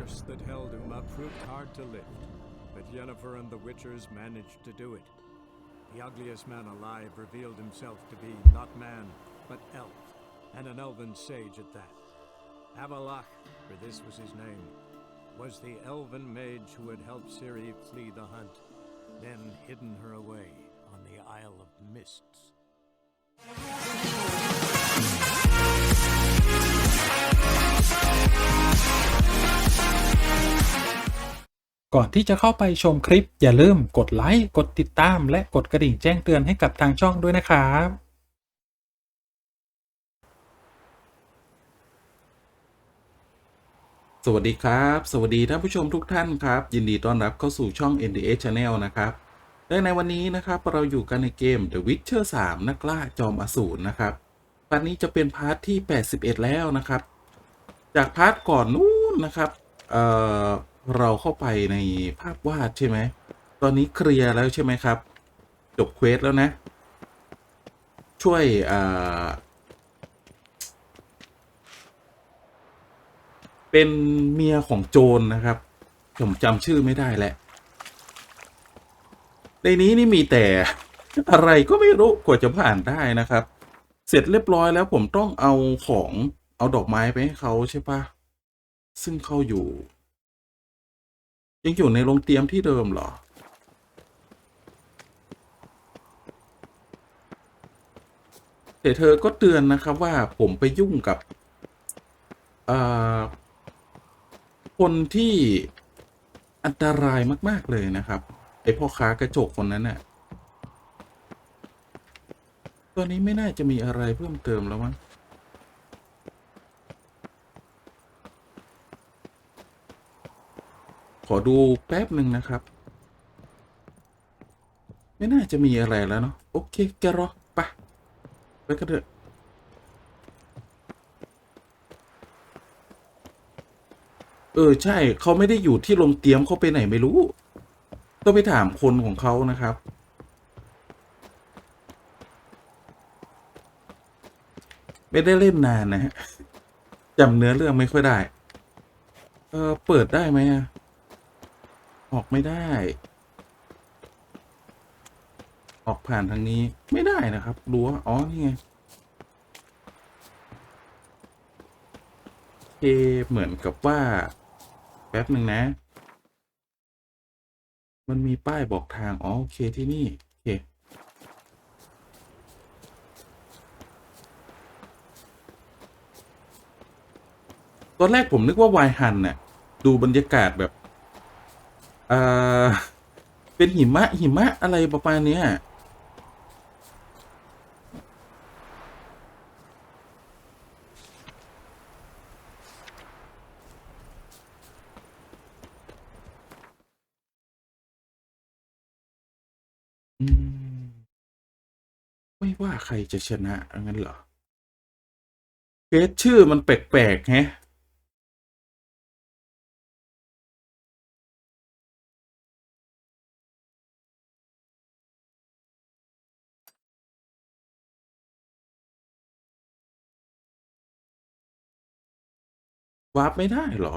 curse that held Uma proved hard to lift, but Yennefer and the Witchers managed to do it. The ugliest man alive revealed himself to be not man, but elf, and an elven sage at that. Avallac'h, for this was his name, was the elven mage who had helped Ciri flee the hunt, then hidden her away on the Isle of Mists. ก่อนที่จะเข้าไปชมคลิปอย่าลืมกดไลค์กดติดตามและกดกระดิ่งแจ้งเตือนให้กับทางช่องด้วยนะครับสวัสดีครับสวัสดีท่านผู้ชมทุกท่านครับยินดีต้อนรับเข้าสู่ช่อง Nts.Channel นะครับและในวันนี้นะครับเราอยู่กันในเกม The Witcher 3 นักล่าจอมอสูรนะครับพาร์ทนี้จะเป็นพาร์ทที่81แล้วนะครับจากพาร์ทก่อนนู้นนะครับเราเข้าไปในภาพวาดใช่ไหมตอนนี้เคลียร์แล้วใช่ไหมครับจบเควสแล้วนะช่วยเป็นเมียของโจรนะครับผมจำชื่อไม่ได้แหละในนี้นี่มีแต่อะไรก็ไม่รู้กว่าจะผ่านได้นะครับเสร็จเรียบร้อยแล้วผมต้องเอาดอกไม้ไปให้เขาใช่ปะซึ่งเขายังอยู่ในโรงเตรียมที่เดิมเหรอแต่เธอก็เตือนนะครับว่าผมไปยุ่งกับคนที่อันตรายมากๆเลยนะครับไอพ่อค้ากระจกคนนั้นน่ะตัวนี้ไม่น่าจะมีอะไรเพิ่มเติมแล้วมั้งขอดูแป๊บหนึ่งนะครับไม่น่าจะมีอะไรแล้วเนาะโอเคแกรอไปกันเถอะใช่เขาไม่ได้อยู่ที่โรงเตรียมเขาไปไหนไม่รู้ต้องไปถามคนของเขานะครับไม่ได้เล่นนานนะฮะจำเนื้อเรื่องไม่ค่อยได้เปิดได้ไหมออกไม่ได้ออกผ่านทางนี้ไม่ได้นะครับรั้วอ๋อนี่ไงเหมือนกับว่าแป๊บหนึ่งนะมันมีป้ายบอกทางอ๋อโอเคที่นี่โอเคตอนแรกผมนึกว่าวายฮันน่ะดูบรรยากาศแบบเป็นหิมะอะไรประมาณนี้ไม่ว่าใครจะชนะงั้นเหรอเกรดชื่อมันแปลกๆแฮะวาร์ปไม่ได้เหรอ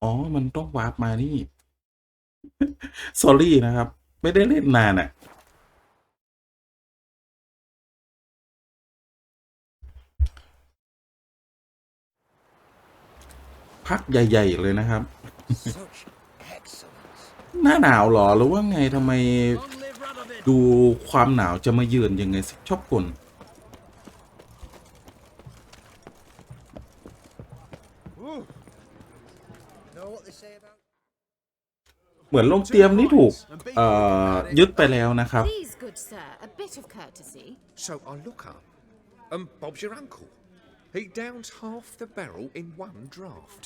อ๋อมันต้องวาร์ปมานี่ sorry นะครับไม่ได้เล่นนานอ่ะพักใหญ่ๆเลยนะครับ หน้าหนาวเหรอหรือว่าไงทำไมดูความหนาวจะมาเยือนยังไงชอบกลเหมือนโรงเตรียมนี่ถูกยึดไปแล้วนะครับ So I look up and Bob's your uncle. He downs half the barrel in one draft.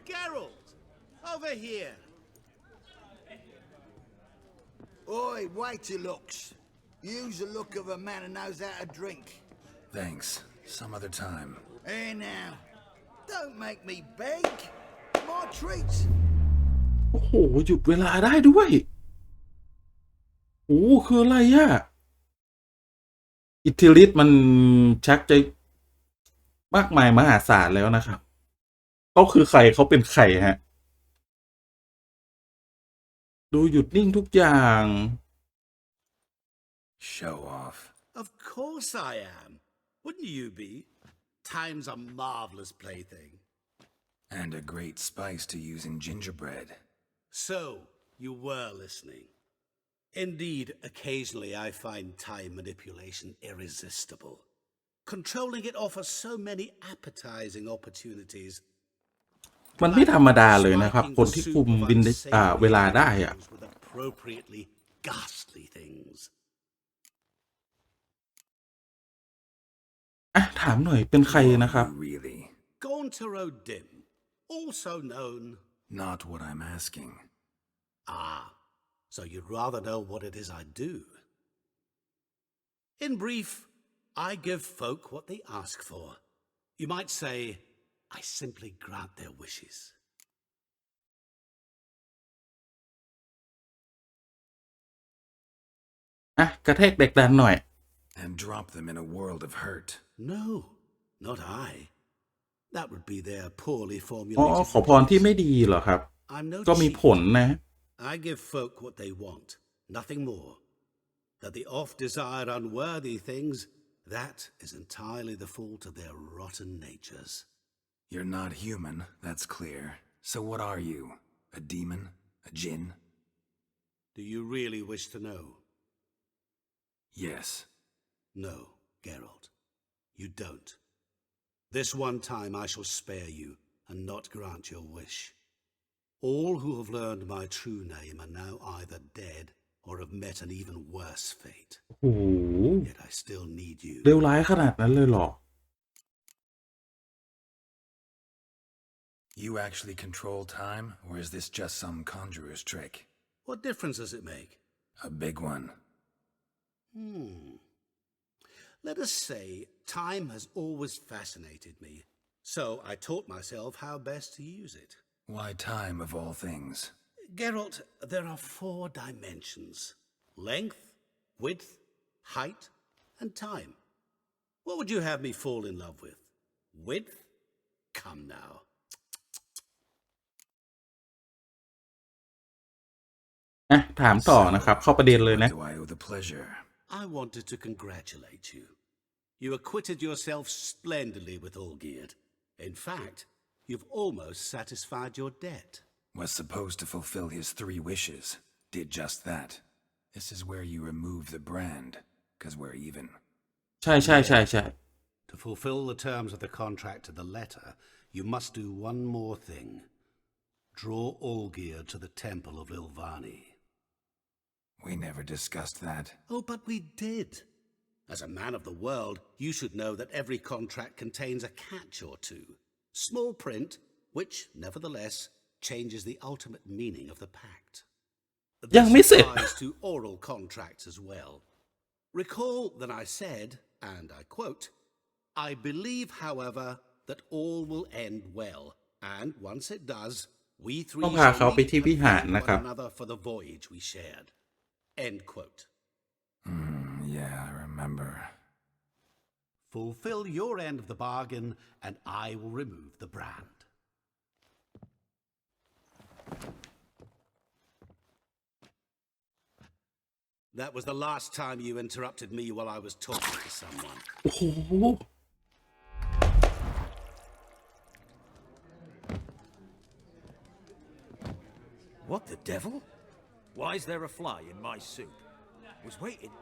Geralt, over here. Oi, waiter looks. Use the look of a man who knows how to drink. Thanks. Some other time. Here now. Don't make me beg. My treats. โอ้โหหยุดเวลาได้ด้วยโอ้คืออะไรอ่ะ อิทธิฤทธิ์มันชักจะมากมายมหาศาลแล้วนะครับเขาคือใครเขาเป็นใครฮะดูหยุดนิ่งทุกอย่าง Show off. Of course I am. Wouldn't you be? Time's a marvelous plaything. And a great spice to use in gingerbread. So, you were listening. Indeed, occasionally I find time manipulation irresistible. Controlling it offers so many appetizing opportunities. มันไม่ธรรมดาเลยนะครับคนที่คุมบินเวลาได้อะ appropriately ghastly things. ถามหน่อยเป็นใครนะครับ Really? 𝙤 also known. Not what I'm asking. So you'd rather know what it is I do. In brief, I give folk what they ask for. You might say, I simply grant their wishes. กระแทกเด็กดันหน่อย And drop them in a world of hurt. No, not I. That would be their poorly อ๋อ formulated. ขอพรที่ไม่ดีเหรอครับ I'm no ก็มี cheat. ผลนะ I give folk what they want, nothing more. That they oft desire unworthy things, that is entirely the fault of their rotten natures. You're not human, that's clear. So what are you? A demon? A djinn? Do you really wish to know? Yes. No, Geralt, you don't. This one time I shall spare you and not grant your wish. All who have learned my true name are now either dead or have met an even worse fate. โอ้โห Yet I still need you. เลวร้ายขนาดนั้นเลยเหรอ You actually control time, or is this just some conjurer's trick? What difference does it make? A big one. Let us say time has always fascinated me, so I taught myself how best to use it. Why time of all things? Geralt, there are 4 dimensions: length, width, height, and time. What would you have me fall in love with? Width? Come now. ถามต่อนะครับ เข้าประเด็นเลยนะ Do I owe the pleasure? I wanted to congratulate you. You acquitted yourself splendidly with Olgierd. In fact, you've almost satisfied your debt. Was supposed to fulfill his 3 wishes. Did just that. This is where you remove the brand, 'cause we're even. ใช่ใช่ใช่ใช่ To fulfill the terms of the contract to the letter, you must do one more thing. Draw Olgierd to the temple of Lilvani. We never discussed that. Oh, but we did. As a man of the world, you should know that every contract contains a catch or two. Small print, which, nevertheless, changes the ultimate meaning of the pact. ยังไม่เสร็จ This applies to oral contracts as well. Recall that I said, and I quote, I believe, however, that all will end well, and once it does, we 3ต้องพาเขาไปที่วิหาร shall นะ meet ครั one บ another for the voyage we shared. End quote. Yeah, I remember. Fulfill your end of the bargain, and I will remove the brand. That was the last time you interrupted me while I was talking to someone. โอ้โห What the devil? Why is there a fly in my soup? Was waiting.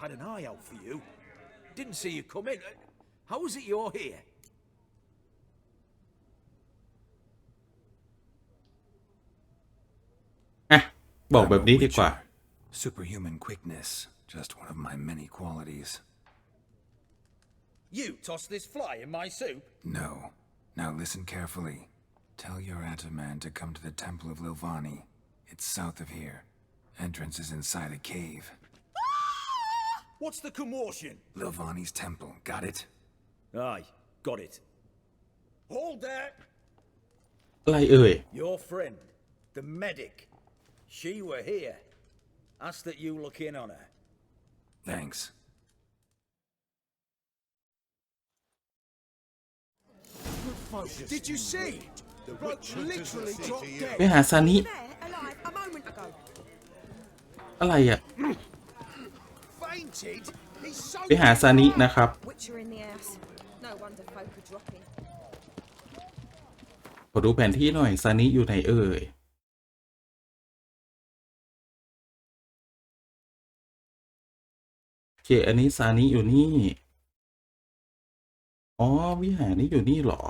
Had an eye out for you. Didn't see you come in. How is it you're here? บอกแบบนี้ดีกว่า Superhuman quickness, just one of my many qualities. You tossed this fly in my soup? No. Now listen carefully. Tell your Ataman to come to the Temple of Lilvani. It's south of here. Entrance is inside a cave. What's the commotion? Lilvani's temple, got it? Aye, got it. Hold there! อะไรเอ่ย Your friend, the medic. She were here. Ask that you look in on her. Thanks. focus. Did you see? The bloke literally dropped dead. ไปหาซานิ Alive a moment ago. อะไรอ่ะ Fainted? He's so ไปหาซานินะครับ Witcher in the ass. No wonder folk are dropping. ขอดูแผนที่หน่อยซานิอยู่ไหนเอ่ยโอเคอันนี้ซานิอยู่นี่อ๋อวิหารนี้อยู่นี่เหรอ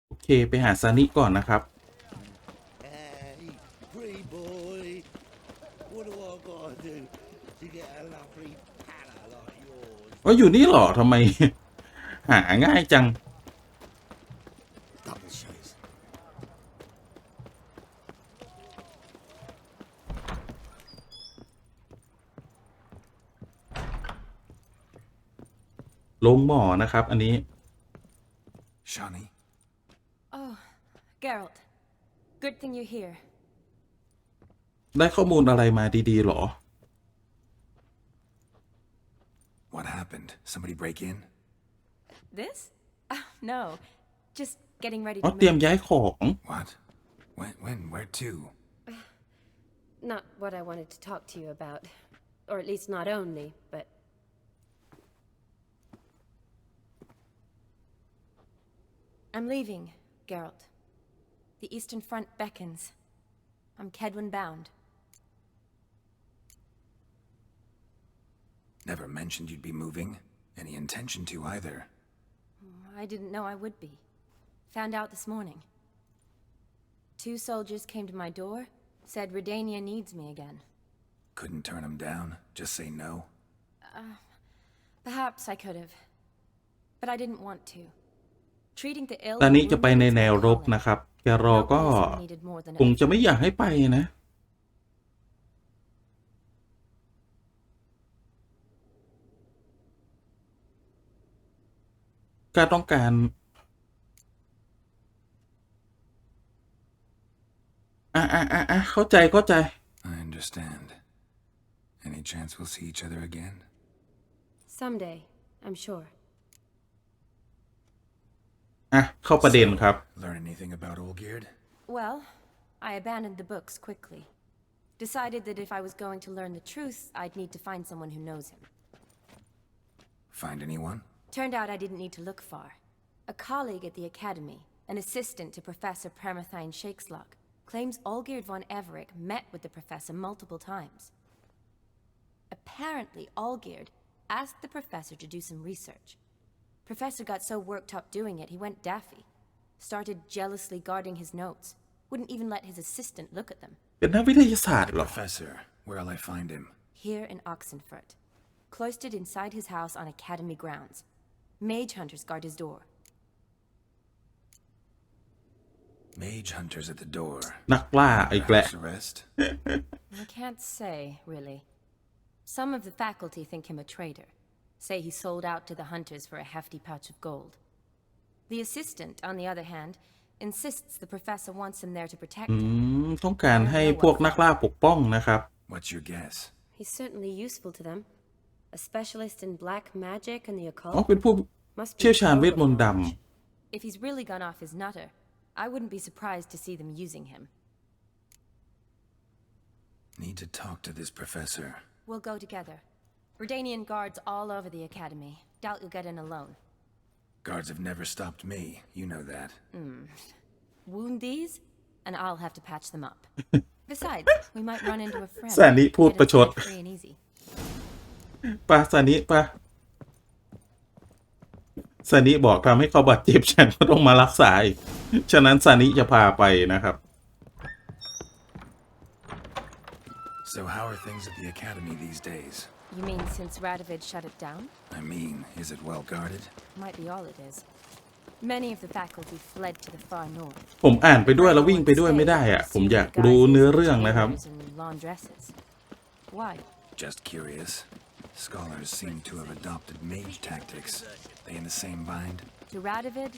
โอเคไปหาซานิก่อนนะครับ Hey, pretty boy. What do I gotta do to get a lovely pala like yours? ว่าอยู่นี่เหรอทำไม หาง่ายจัง Double shades. ลงหมอนะครับอันนี้ Shani, Oh, Geralt. Good thing you're here. ได้ข้อมูลอะไรมาดีๆหรอ what happened? Somebody break in? This? No. Just getting ready อ๋อ to เตรียม move. ย้ายของ What? When? Where to? Not what I wanted to talk to you about. Or at least not only, but... I'm leaving, Geralt. The Eastern Front beckons. I'm Kedwin bound. Never mentioned you'd be moving. Any intention to either. I didn't know I would be. Found out this morning. 2 soldiers came to my door, said Redania needs me again. Couldn't turn him down. Just say no. Perhaps I could have. But I didn't want to. Treating the ill... ตอนนี้จะไปในแนวรบนะครับแกรอก็คงจะไม่อยากให้ไปนะการต้องการเข้าใจ I understand. Any chance we'll see each other again? Someday, I'm sure. เข้าประเด็นครับ Learn anything about Olgierd? Well, I abandoned the books quickly. Decided that if I was going to learn the truth, I'd need to find someone who knows him. Find anyone? Turned out I didn't need to look far. A colleague at the academy, an assistant to Professor Permathine Shakeslug, claims Olgierd von Everec met with the professor multiple times. Apparently, Olgierd asked the professor to do some research. Professor got so worked up doing it, he went daffy. Started jealously guarding his notes. Wouldn't even let his assistant look at them. เป็นนักวิทยาศาสตร์เหรอ Professor, where'll I find him? Here in Oxenfurt. Cloistered inside his house on academy grounds. Mage hunters guard his door. Mage hunters at the door. นักล่าอีกแล้ว Perhaps arrest? I can't say, really. Some of the faculty think him a traitor. Say he sold out to the hunters for a hefty pouch of gold. The assistant, on the other hand, insists the professor wants him there to protect him. ต้องการให้พวกนักล่าปกป้องนะครับ What's your guess? He's certainly useful to them. A specialist in black magic and the อ๋อ occult. เป็นผู้ Must เชี่ยวชาญ be เวทมนต์ด If he's really gone off his nutter, I wouldn't be surprised to see them using him. Need to talk to this professor. We'll go together. Redanian guards all over the academy. Doubt you'll get in alone. Guards have never stopped me. You know that. Wound these, and I'll have to patch them up. Besides, we might run into a friend. ซานิพูดประชด Get it free and easy. ปะซานิปะซานิบอกทำให้เขาบาดเจ็บฉันก็ต้องมารักษาอีกฉะนั้นซานิจะพาไปนะครับ So how are things at the academy these days? You mean since Radovid shut it down? I mean, is it well guarded? Might be all it is. Many of the faculty fled to the far north. ผมอ่านไปด้วยแล้ววิ่งไปด้วยไม่ได้อ่ะ ผมอยากรู้เนื้อเรื่องนะครับ Why? Just curious. Scholars seem to have adopted mage tactics. They in the same bind? To Radovid,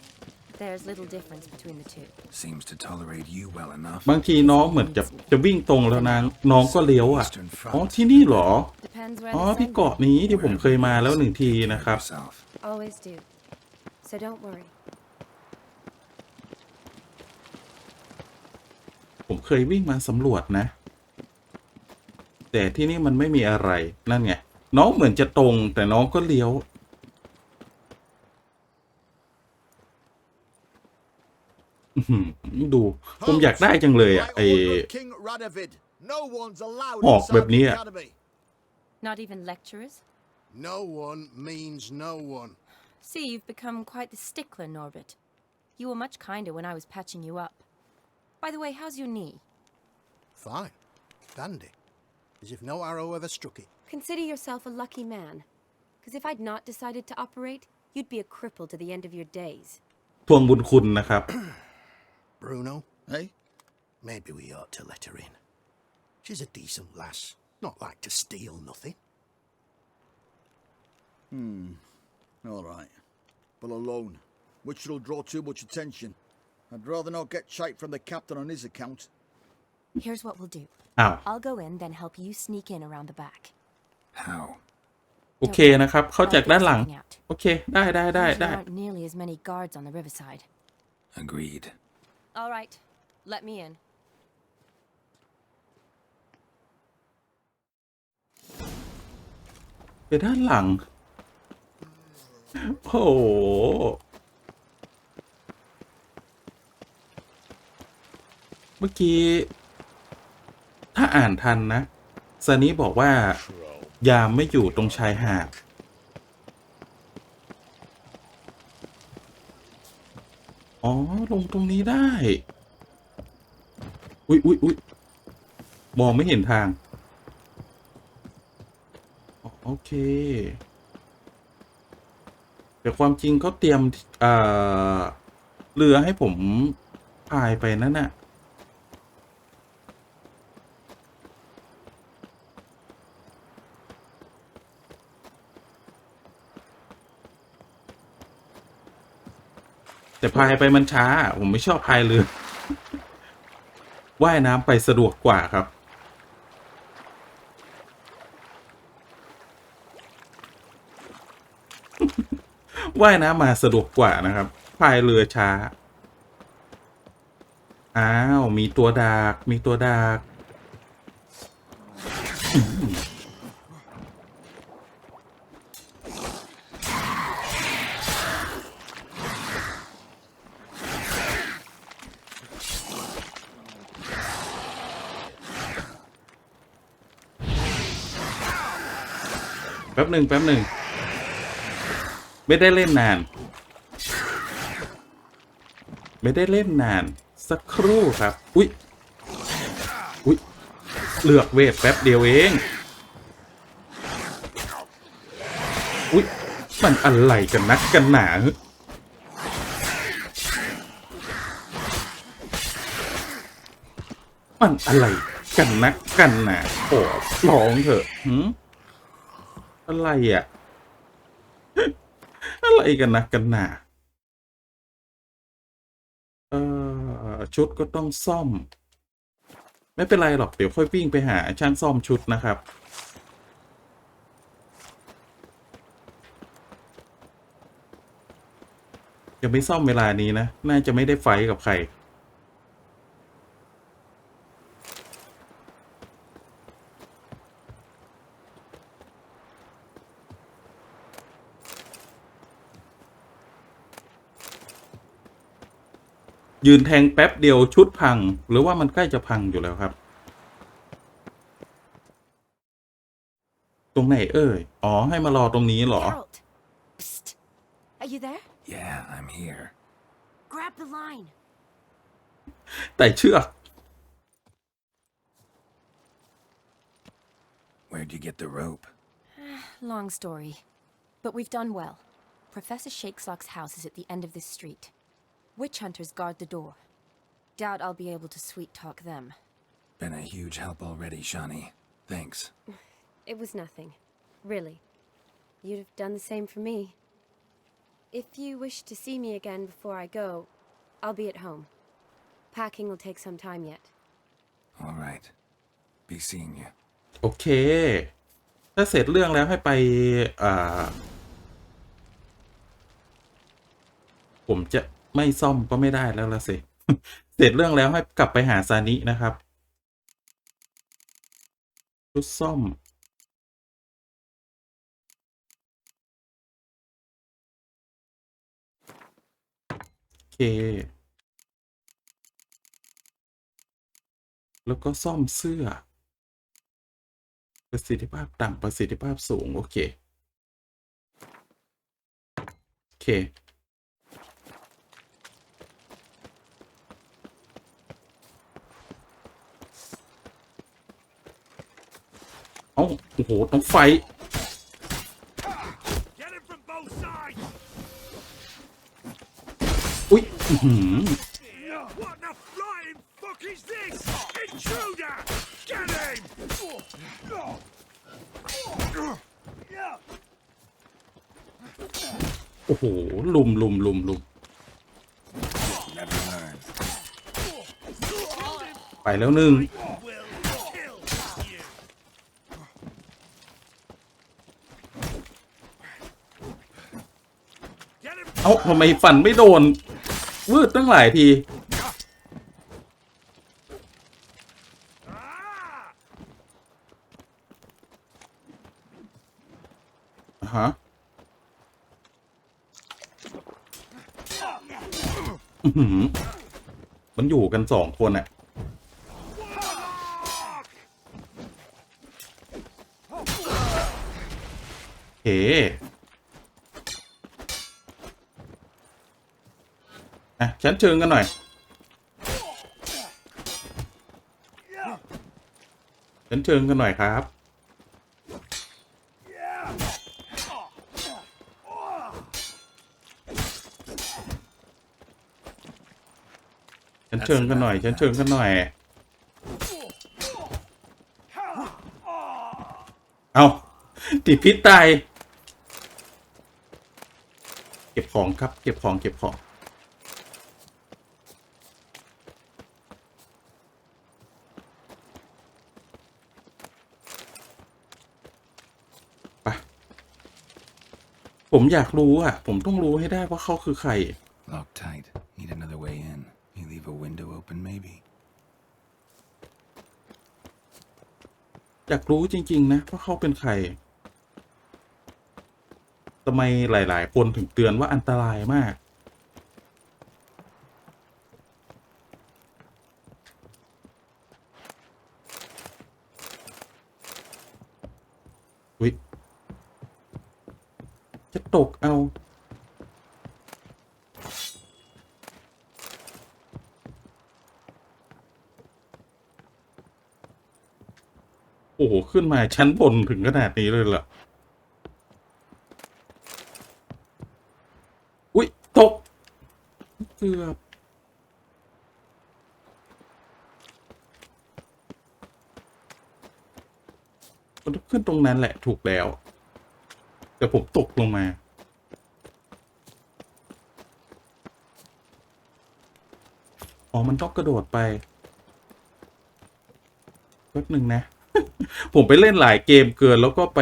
there's little difference between the two. Seems to tolerate you well enough. บางทีน้องเหมือนจะวิ่งตรงแล้วน้องก็เลี้ยวอ่ะอ๋อที่นี่เหรอ Depends where อ๋อ the ที่ sun เกาะนี้ที่ผมเคยมาแล้ว1 ทีนะครับ Yourself. Always do. So don't worry. ผมเคยวิ่งมาสำรวจนะแต่ที่นี่มันไม่มีอะไรนั่นไงน้องเหมือนจะตรงแต่น้องก็เลี้ยวดูผมอยากได้จังเลยอ่ะไอหอกแบบนี้อ่ะ Not even lecturers? No one means no one. See, you've become quite the stickler, Norbert. You were much kinder when I was patching you up. By the way, how's your knee? Fine. Dandy. As if no arrow ever struck it. Consider yourself a lucky man. Because if I'd not decided to operate, you'd be a cripple to the end of your days. ทวงบุญคุณนะครับ Bruno, eh? Maybe we ought to let her in. She's a decent lass. Not like to steal nothing. All right. But alone, which will draw too much attention. I'd rather not get shite from the captain on his account. Here's what we'll do. อ้าว I'll go in, then help you sneak in around the back. How? โอเคนะครับเข้าจากด้านหลังโอเคได้ There aren't nearly as many guards on the riverside. Agreed. All right, let me in. ไปด้านหลังโอ้โหเมื่อกี้ถ้าอ่านทันนะซานิบอกว่ายามไม่อยู่ตรงชายหาดอ๋อลงตรงนี้ได้อุ๊ยมองไม่เห็นทางโอเคแต่ความจริงเขาเตรียมเรือให้ผมพายไปนั่นน่ะแต่พายไปมันช้าผมไม่ชอบพายเรือว่ายน้ำไปสะดวกกว่าครับว่ายน้ำมาสะดวกกว่านะครับพายเรือช้าอ้าวมีตัวดากแป๊บหนึ่งไม่ได้เล่นนานสักครู่ครับอุ๊ยเลือกเวทแป๊บเดียวเองอุ๊ยมันอะไรกันนักกันหนามันอะไรกันนักกันหนาโอ้ร้องเถอะอะไรอ่ะอะไรกันนักกันหนาชุดก็ต้องซ่อมไม่เป็นไรหรอกเดี๋ยวค่อยวิ่งไปหาช่างซ่อมชุดนะครับจะไม่ซ่อมเวลานี้นะน่าจะไม่ได้ไฟกับใครยืนแทงแป๊บเดียวชุดพังหรือว่ามันใกล้จะพังอยู่แล้วครับตรงไหนอ๋อให้มารอตรงนี้เหรอ Psst. Are you there? Yeah, I'm here. Grab the line. แต่เชือก Where'd you get the rope? Long story. But we've done well. Professor Shakeslock's house is at the end of this street. Witch hunters guard the door. Doubt I'll be able to sweet-talk them. Been a huge help already, Shani. Thanks. It was nothing. Really. You'd have done the same for me. If you wish to see me again before I go, I'll be at home. Packing will take some time yet. All right. Be seeing you. โอเคถ้าเสร็จเรื่องแล้วให้ไปผมจะไม่ซ่อมก็ไม่ได้แล้วละสิ เสร็จเรื่องแล้วให้กลับไปหาซานินะครับชุดซ่อมโอเคแล้วก็ซ่อมเสื้อประสิทธิภาพต่ำประสิทธิภาพสูงโอเคโอเคเอ้าโอ้โหต้องไฟอุ๊ยโอ้โหลุม Never learn. ไปแล้วหนึ่งเอ้าทำไมฟันไม่โดนวืดตั้งหลายทีฮะมันอยู่กัน2 คนอะเฮ้ชั้นเชิงกันหน่อยชั้นเชิงกันหน่อยครับชั้นเชิงกันหน่อยชั้นเชิงกันหน่อยเอาติดพิษตายเก็บของครับเก็บของไปผมอยากรู้อ่ะผมต้องรู้ให้ได้ว่าเขาคือใคร Locked tight. Need another way in. You leave a window open, maybe? อยากรู้จริงๆนะว่าเขาเป็นใครทำไมหลายๆคนถึงเตือนว่าอันตรายมากอุ๊ยจะตกเอาโอ้โหขึ้นมาชั้นบนถึงขนาดนี้เลยเหรออุ๊ยตกเกือบมันต้องขึ้นตรงนั้นแหละถูกแล้วแต่ผมตกลงมาอ๋อมันต้องกระโดดไปแป๊บหนึ่งนะ ผมไปเล่นหลายเกมเกินแล้วก็ไป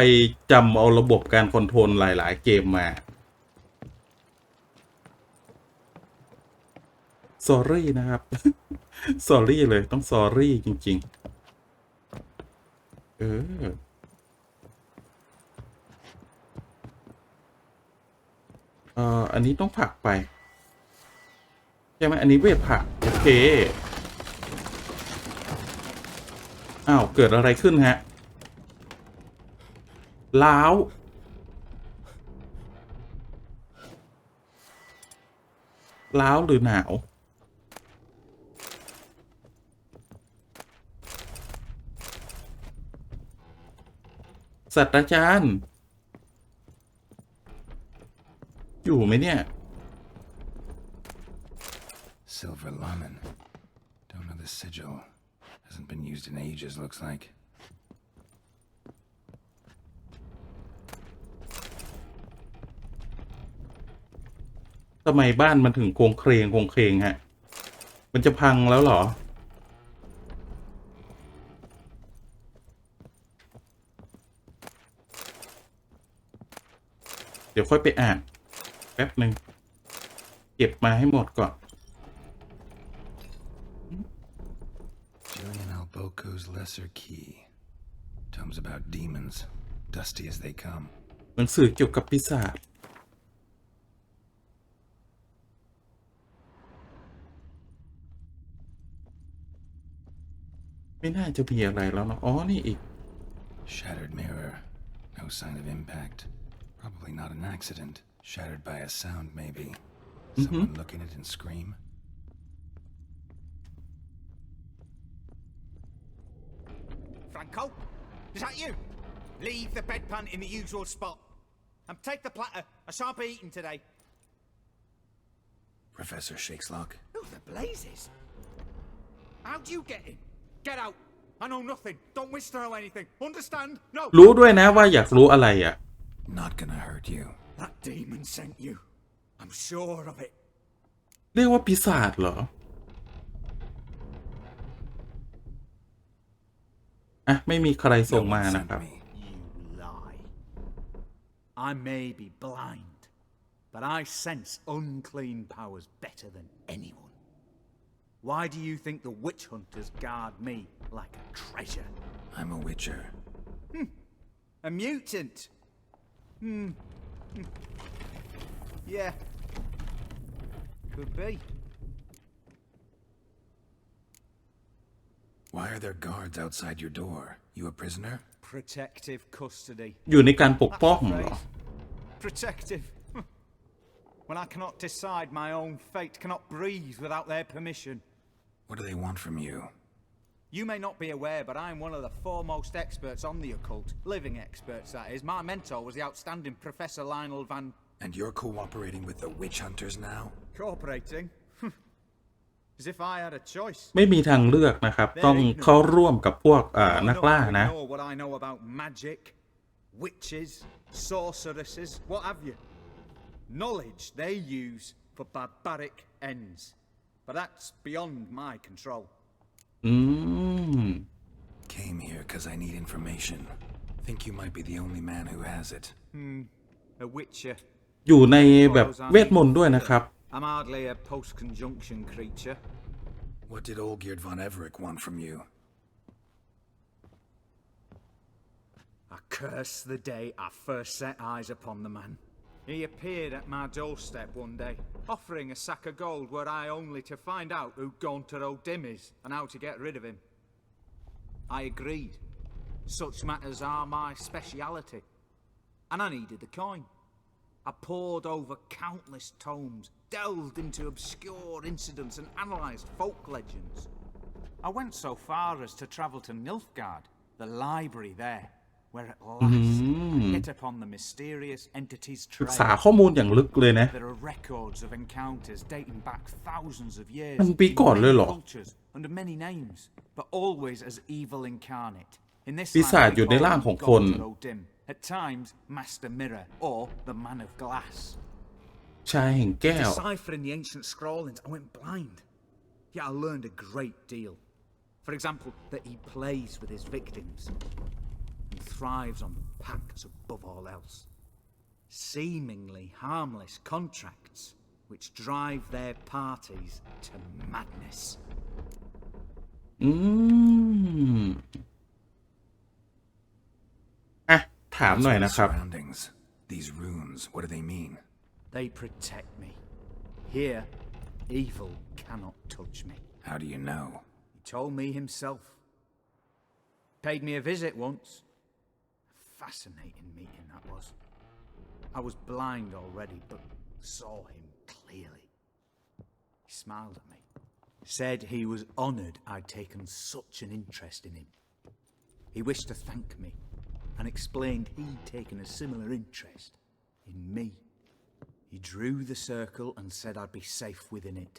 จำเอาระบบการคอนโทรลหลายๆเกมมา sorry นะครับ sorry เลยต้อง sorry จริงๆอันนี้ต้องผลักไปใช่ไหมอันนี้เวทผลักโอเคอ้าวเกิดอะไรขึ้นฮะล้าวหรือหนาวศาสตราจารย์อยู่ไหมเนี่ย Silver lemon. Don't know the sigil. Hasn't been used in ages, looks like. ทำไมบ้านมันถึงโครงเครงฮะมันจะพังแล้วเหรอเดี๋ยวค่อยไปอ่านแป๊บหนึ่งเก็บมาให้หมดก่อน Boko's Lesser Key. Tomes about demons, dusty as they come. หนังสือเกี่ยวกับปีศาจไม่น่าจะมีอะไรแล้วเนาะอ๋อนี่อีก Shattered mirror. No sign of impact. Probably not an accident. Shattered by a sound, maybe. Someone look in it and scream. Franco, is that you? Leave the bedpan in the usual spot. And take the platter. I shan't be eating today. Professor Shakeslock. Who the blazes? How do you get in? Get out. I know nothing. Don't wish to know anything. Understand? No. รู้ด้วยนะว่าอยากรู้อะไรอ่ะ Not gonna hurt you. That demon sent you. I'm sure of it. เรียกว่าปีศาจเหรออ่ะไม่มีใครส่งมานะครับ You lie. I may be blind, but I sense unclean powers better than anyone. Why do you think the witch hunters guard me like a treasure? I'm a witcher. A mutant? Yeah. Could be. Why are there guards outside your door? You a prisoner? Protective custody. อยู่ในการปกป้องเหรอ Protective. When I cannot decide my own fate, cannot breathe without their permission. What do they want from you? You may not be aware, but I'm one of the foremost experts on the occult. Living experts, that is. My mentor was the outstanding Professor Lionel Van... And you're cooperating with the witch hunters now? Cooperating? As if I had a choice. ไม่มีทางเลือกนะครับต้องเข้าร่วมกับพวกนักล่านะ Know what I know about magic, witches, sorceresses, what have you. Knowledge they use for barbaric ends. But that's beyond my control. Came here because I need information. Think you might be the only man who has it. A witcher. อยู่ในแบบเวทมนต์ด้วยนะครับ I'm hardly a post-conjunction creature. What did Olgierd von Everett want from you? I curse the day I first set eyes upon the man. He appeared at my doorstep one day, offering a sack of gold were I only to find out who 𝙇𝙤 is and how to get rid of him. I agreed. Such matters are my speciality. And I needed the coin. I pored over countless tomes, delved into obscure incidents and analysed folk legends. I went so far as to travel to Nilfgaard, the library there, where at last I hit upon the mysterious entity's ศึก trail. ษาข้อมูลอย่างลึกเลยนะ There are records of encounters dating back thousands of years. มันปีก่อนเลยเหรอ Cultures under many names, but always as evil incarnate. In this ปีศาจ land, อยู่ใน we ร่าง call ของ him คน 𝙇𝙤. At times, Master Mirror or the Man of Glass. ชายแห่งแก้ว Deciphering the ancient scrawlings, I went blind. Yet I learned a great deal. For example, that he plays with his victims and thrives on pacts above all else. Seemingly harmless contracts which drive their parties to madness. อ่ะถามหน่อยนะครับ Surroundings. These runes, what do they mean? They protect me. Here, evil cannot touch me. How do you know? He told me himself. Paid me a visit once. A fascinating meeting that was. I was blind already, but saw him clearly. He smiled at me. Said he was honoured I'd taken such an interest in him. He wished to thank me and explained he'd taken a similar interest in me. He drew the circle and said I'd be safe within it.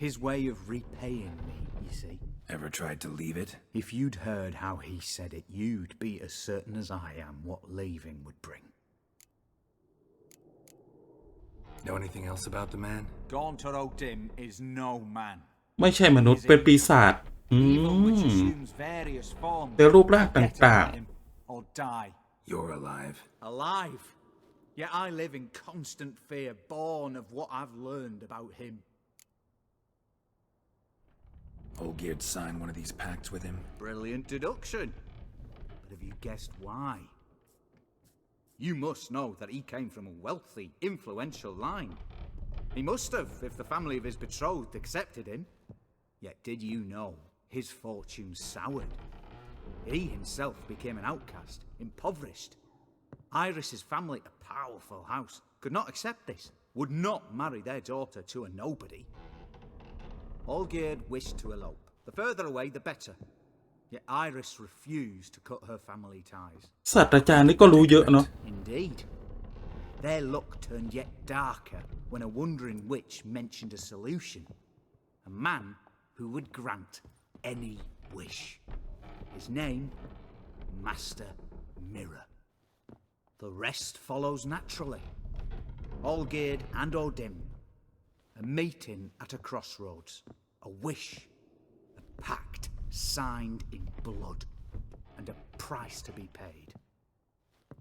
His way of repaying me, you see. Ever tried to leave it? If you'd heard how he said it, you'd be as certain as I am what leaving would bring. Know anything else about the man? 𝙇𝙤 is no man. ไม่ใช่มนุษย์เป็นปีศาจ Evil which assumes various forms. ในรูปร่างต่าง Get at him or die. You're alive. Alive. Yet I live in constant fear, born of what I've learned about him. Olgierd sign one of these pacts with him? Brilliant deduction. But have you guessed why? You must know that he came from a wealthy, influential line. He must have, if the family of his betrothed accepted him. Yet did you know his fortune soured? He himself became an outcast, impoverished. Iris's family, a powerful house, could not accept this, would not marry their daughter to a nobody. Olgierd wished to elope. The further away, the better. Yet Iris refused to cut her family ties. ศาสตราจารย์นี่ก็รู้เยอะเนาะ Indeed. Their luck turned yet darker when a wandering witch mentioned a solution. A man who would grant any wish. His name, Master Mirror. The rest follows naturally. Olgierd and Odin, a meeting at a crossroads, a wish, a pact signed in blood, and a price to be paid.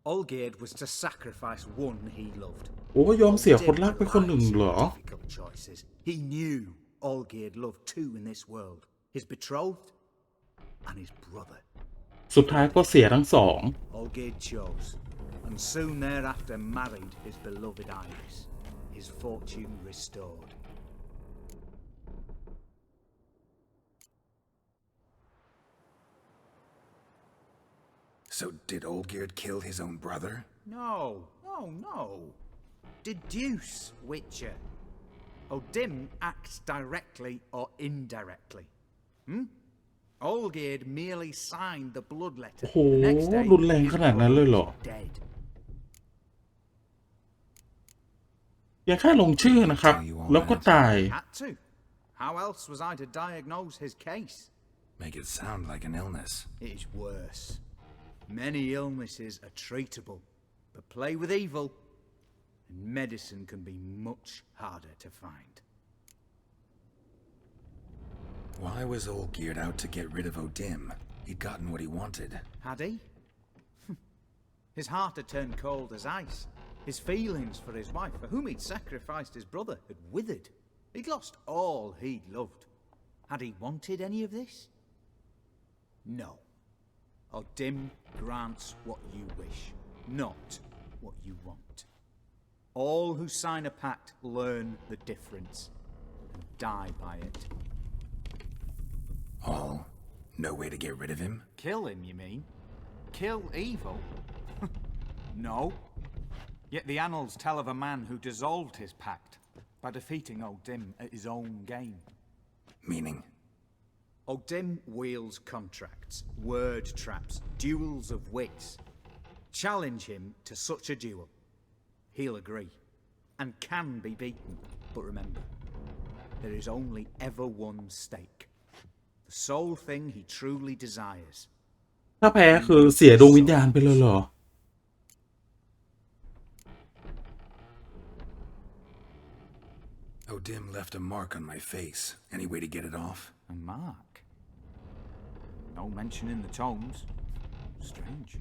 Olgierd was to sacrifice one he loved. โอ้ยอมเสียคนรักไปคนหนึ่งเหรอ Difficult choices. He knew Olgierd loved two in this world, his betrothed and his brother. สุดท้ายก็เสียทั้งสอง Olgierd chose, and soon thereafter married his beloved Iris, his fortune restored. So did Olgierd kill his own brother? No. Deduce, Witcher. Odin acts directly or indirectly. Olgierd merely signed the blood letter. โอ้โห The next day, รุนแรงขนาดนั้นเลยเหรอ dead. ยังแค่ลงชื่อนะครับ แล้วก็ตาย Had to. How else was I to diagnose his case? Make it sound like an illness. It is worse. Many illnesses are treatable, but play with evil, and medicine can be much harder to find. Why was Olgierd out to get rid of Odin? He'd gotten what he wanted. Had he? His heart had turned cold as ice. His feelings for his wife, for whom he'd sacrificed his brother, had withered. He'd lost all he'd loved. Had he wanted any of this? No. Odin grants what you wish, not what you want. All who sign a pact learn the difference and die by it. All? No way to get rid of him? Kill him, you mean? Kill evil? No. Yet the annals tell of a man who dissolved his pact by defeating Odin at his own game. Meaning? Odin wields contracts, word traps, duels of wits. Challenge him to such a duel. He'll agree, and can be beaten. But remember, there is only ever one stake. The sole thing he truly desires. ถ้าแพ้คือเสียดวงวิญญาณไปเลยเหรอ Odin left a mark on my face. Any way to get it off? A mark? No mention in the tomes. Strange.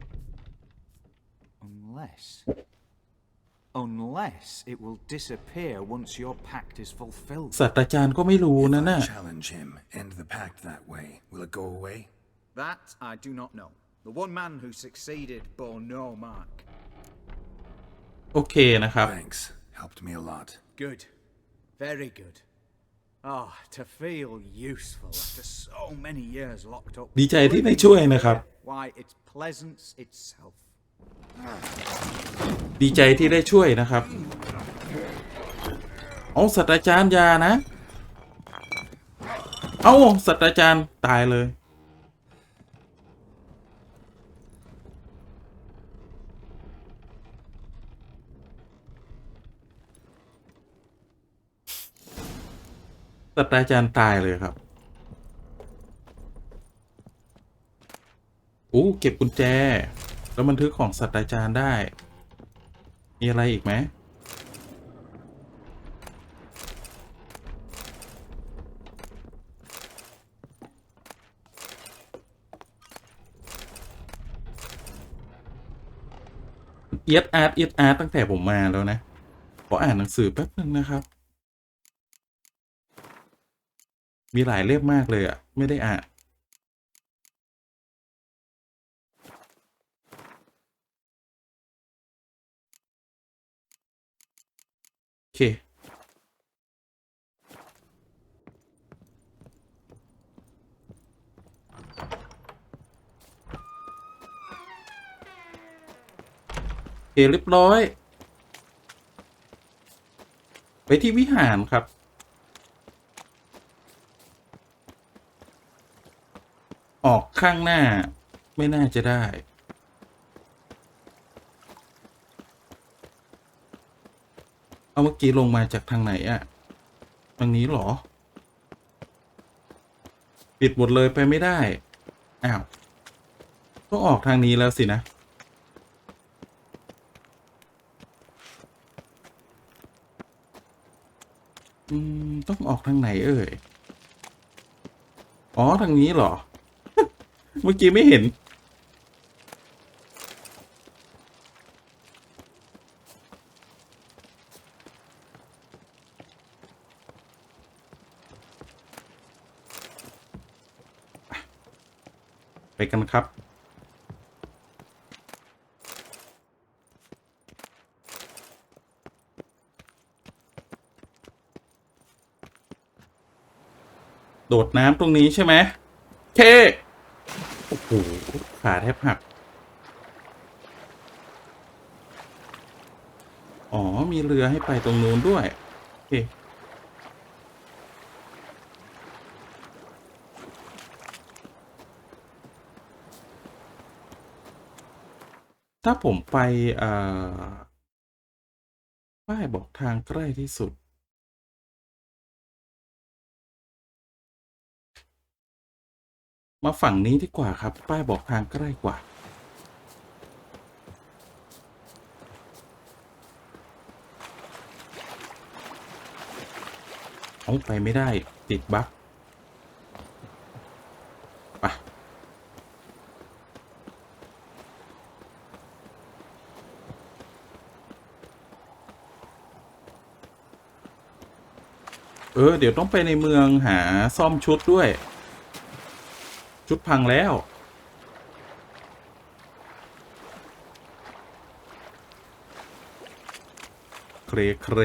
Unless it will disappear once your pact is fulfilled. ศาสตราจารย์ก็ไม่รู้นะ If น่ะ I challenge him, end the pact that way, will it go away? That I do not know. The one man who succeeded bore no mark. โอเคนะครับ Thanks. Helped me a lot. Good. Very good. Oh, to feel useful after so many years locked up. ดีใจที่ได้ช่วยนะครับ Why, it's pleasance itself. ดีใจที่ได้ช่วยนะครับเอาศาสตราจารย์ยานะเอาศาสตราจารย์ตายเลยศาสตราจารย์ตายเลยครับโอ้เก็บกุญแจแล้วบันทึกของศาสตราจารย์ได้มีอะไรอีกไหมเอียดอาร์ตตั้งแต่ผมมาแล้วนะขออ่านหนังสือแป๊บนึงนะครับ มีหลายเล่มมากเลยอ่ะไม่ได้อ่านโอเคเรียบร้อยไปที่วิหารครับออกข้างหน้าไม่น่าจะได้เอาเมื่อกี้ลงมาจากทางไหนอะทางนี้หรอปิดหมดเลยไปไม่ได้อ้าวต้องออกทางนี้แล้วสินะต้องออกทางไหนเอ่ยอ๋อทางนี้เหรอ เมื่อกี้ไม่เห็นไปกันครับโดดน้ำตรงนี้ใช่ไหมเคโอ้โหขาแทบหักอ๋อมีเรือให้ไปตรงนู้นด้วยโอเคถ้าผมไปป้ายบอกทางใกล้ที่สุดมาฝั่งนี้ดีกว่าครับป้ายบอกทางใกล้กว่าเอาไปไม่ได้ติดบั๊กไปเดี๋ยวต้องไปในเมืองหาซ่อมชุดด้วยชุดพังแล้วเครเคร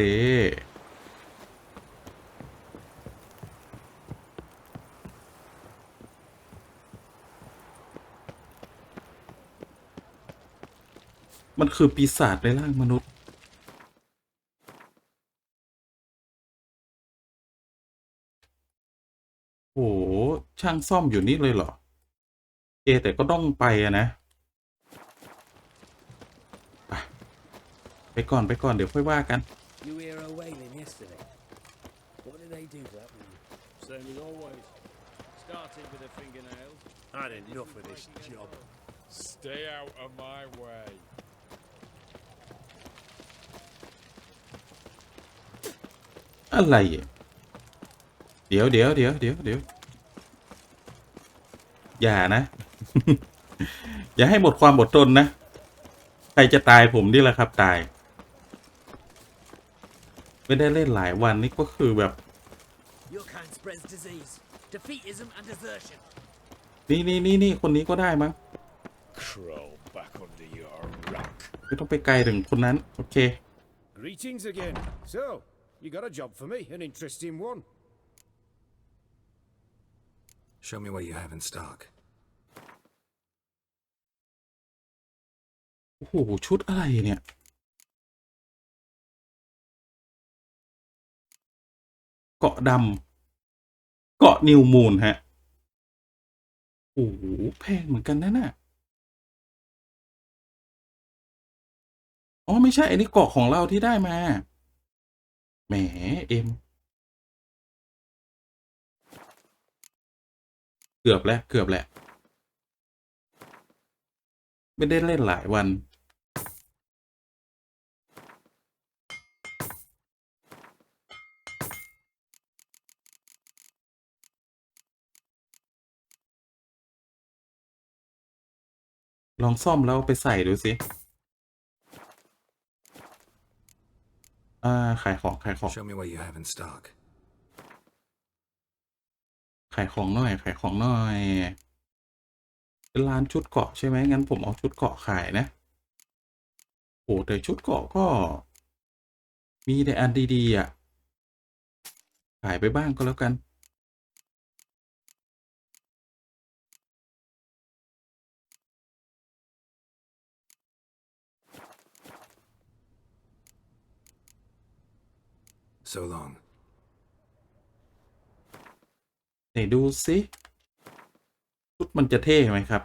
มันคือปีศาจในร่างมนุษย์โหช่างซ่อมอยู่นี่เลยเหรอแต่ก็ต้องไปอะนะไปก่อนเดี๋ยวค่อยว่ากัน You hear her wailing yesterday? What did they do to that woman? Same as always. Started with her fingernails. Had enough of this job. Stay out of my way. อะไรเดี๋ยวอย่านะ อย่าให้หมดความอดทนนะใครจะตายผมนี่แหละครับตายไม่ได้เล่นหลายวันนี่ก็คือแบบ Your kind spreads disease, defeatism and desertion. นี่คนนี้ก็ได้มั้ง Crawl back under your rock. ไม่ต้องไปไกลถึงคนนั้นโอเค Greetings again. So, you got a job for me, an interesting one. Show me what you have in stock. โอ้โหชุดอะไรเนี่ยเกาะดำเกาะนิวมูนฮะโอ้โหแพงเหมือนกันนะน่ะอ๋อไม่ใช่อันนี้เกาะของเราที่ได้มาแหมเอ็มเกือบแล้วไม่ได้เล่นหลายวันลองซ่อมแล้วไปใส่ดูสิขายของ Show me what you have in stock. ขายของหน่อยขายของหน่อยเป็นร้านชุดเกาะใช่ไหมงั้นผมเอาชุดเกาะขายนะโอ้แต่ชุดเกาะก็มีแต่อันดีๆอ่ะขายไปบ้างก็แล้วกัน So long. ไหนดูสิชุดมันจะเท่ไหมครับ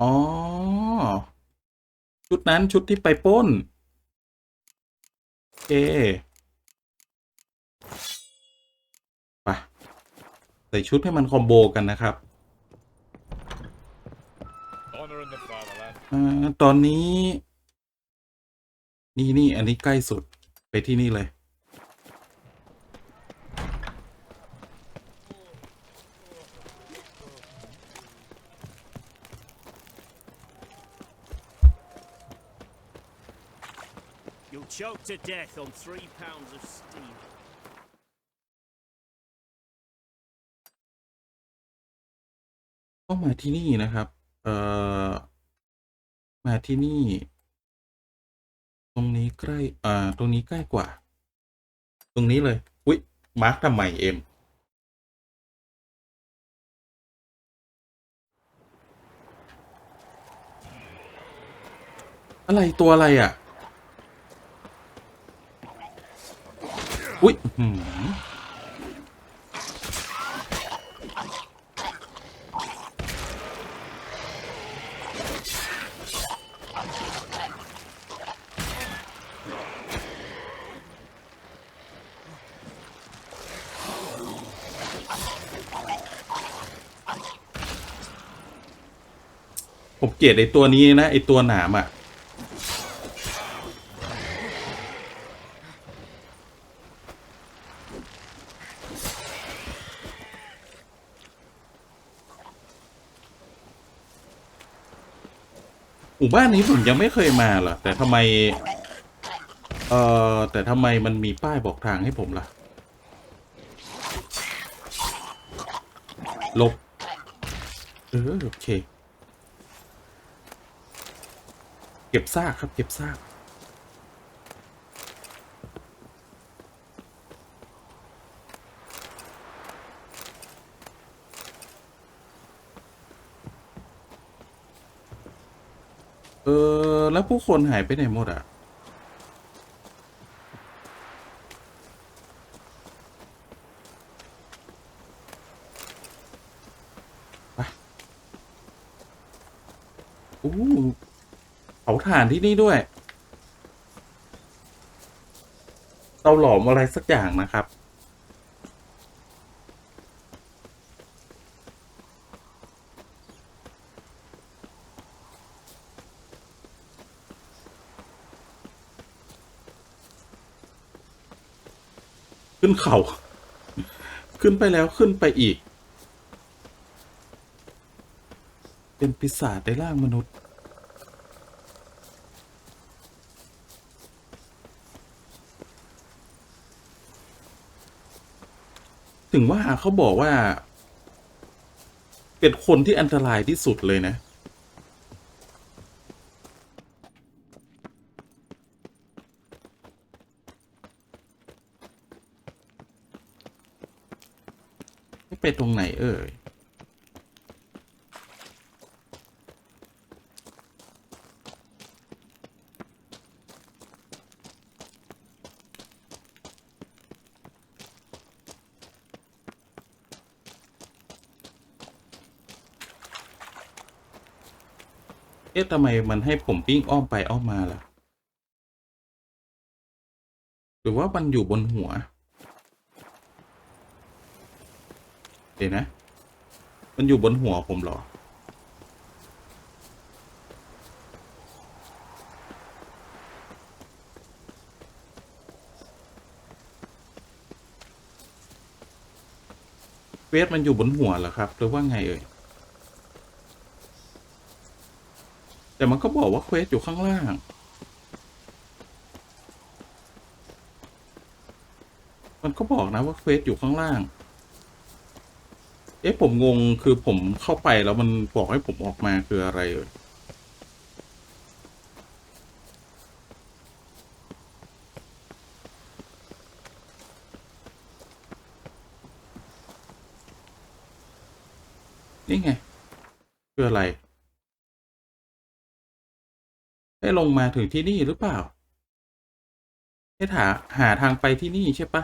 อ๋อชุดนั้นชุดที่ไปปล้นโอเคไปใส่ชุดให้มันคอมโบกันนะครับตอนนี้นี่อันนี้ใกล้สุดไปที่นี่เลยYou'll choke to death on 3 pounds of steam. ต้องมาที่นี่นะครับมาที่นี่ตรงนี้ใกล้ตรงนี้ใกล้กว่าตรงนี้เลยอุ๊ยมาร์คทำไมเอ็มอะไรตัวอะไรอ่ะอุ๊ยผมเกลียดไอตัวนี้นะไอตัวหนามอ่ะหมู่บ้านนี้ผมยังไม่เคยมาเหรอแต่ทำไมมันมีป้ายบอกทางให้ผมล่ะลบโอเคเก็บซากครับเก็บซากแล้วผู้คนหายไปไหนหมดอ่ะไปเผาถ่านที่นี่ด้วยเตาหลอมอะไรสักอย่างนะครับขึ้นเขาขึ้นไปแล้วขึ้นไปอีกเป็นปีศาจในร่างมนุษย์ถึงว่าเขาบอกว่าเป็นคนที่อันตรายที่สุดเลยนะไปตรงไหนเอ่ยทำไมมันให้ผมปิ้งอ้อมไปอ้อมมาล่ะหรือว่ามันอยู่บนหัวเดี๋ยวนะมันอยู่บนหัวผมเหรอเวทมันอยู่บนหัวเหรอครับหรือว่าไงเอ่ยแต่มันก็บอกว่าเควสอยู่ข้างล่าง มันก็บอกนะว่าเควสอยู่ข้างล่างผมงงคือผมเข้าไปแล้วมันบอกให้ผมออกมาคืออะไรนี่ไงคืออะไรให้ลงมาถึงที่นี่หรือเปล่าให้หาทางไปที่นี่ใช่ปะ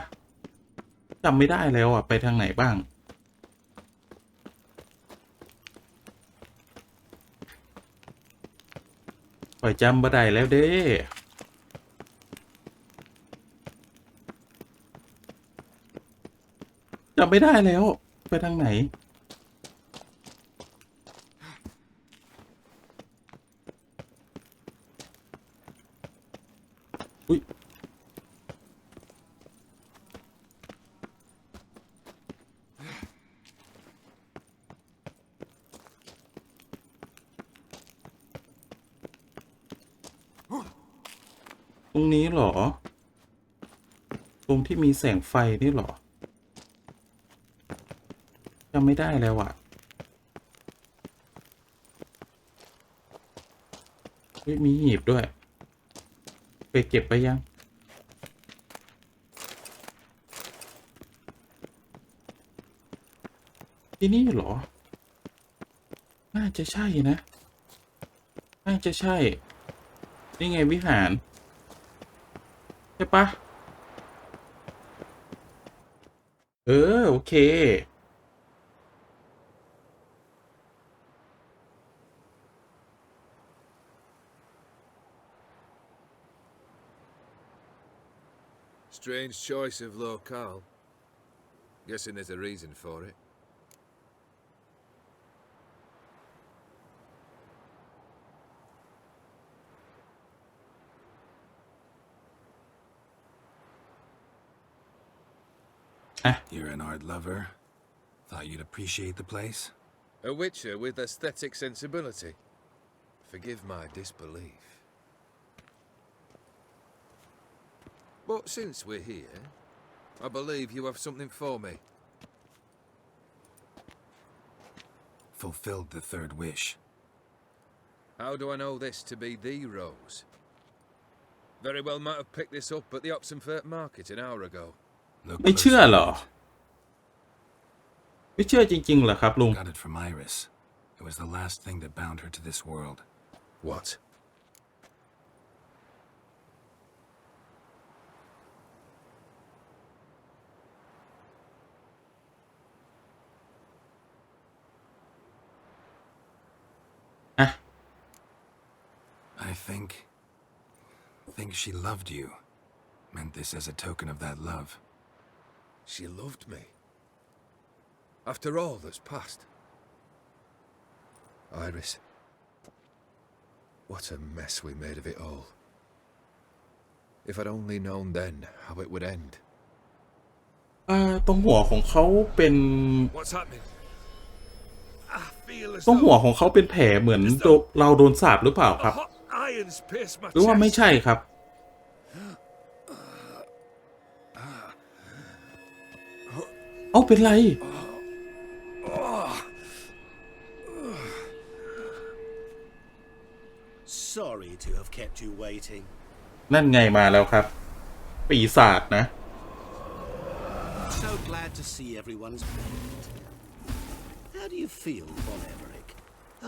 จำไม่ได้แล้วอ่ะไปทางไหนบ้างปล่อยจำบ่ได้แล้วเด้จำไม่ได้แล้วไปทางไหนอุ้ยตรงนี้เหรอตรงที่มีแสงไฟนี่เหรอจำไม่ได้แล้วอ่ะมีหีบด้วยไปเก็บไปยังที่นี่เหรอน่าจะใช่นะน่าจะใช่นี่ไงวิหารใช่ปะโอเคStrange choice of locale. Guessing there's a reason for it. You're an art lover. Thought you'd appreciate the place. A witcher with aesthetic sensibility. Forgive my disbelief. But since we're here, I believe you have something for me. Fulfilled the third wish. How do I know this to be the rose? Very well might have picked this up at the Oxenfurt market an hour ago. ไม่เชื่อเหรอไม่เชื่อจริงๆเหรอครับลุง Got it from Iris. It was the last thing that bound her to this world. What? I think she loved you. Meant this as a token of that love. She loved me. After all that's passed. Iris. What a mess we made of it all. If I'd only known then how it would end. ตรงหัวของเขาเป็น What's happening? ตรงหัวของเขาเป็นแผลเหมือนเราโดนสาปหรือเปล่าครับหรือว่าไม่ใช่ครับเอาเป็นไร Sorry to have kept you waiting. นั่นไงมาแล้วครับปีศาจนะ So glad to see everyone's made. How do you feel, Von Emmerich?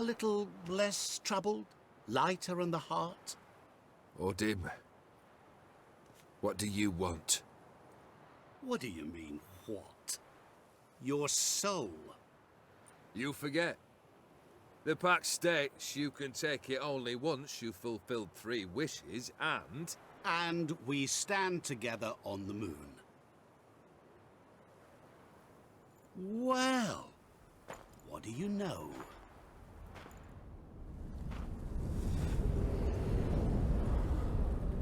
A little less troubled? Lighter in the heart? Or dim? What do you want? What do you mean, what? Your soul. You forget. The pact states you can take it only once you've fulfilled 3 wishes and... And we stand together on the moon. Well, what do you know?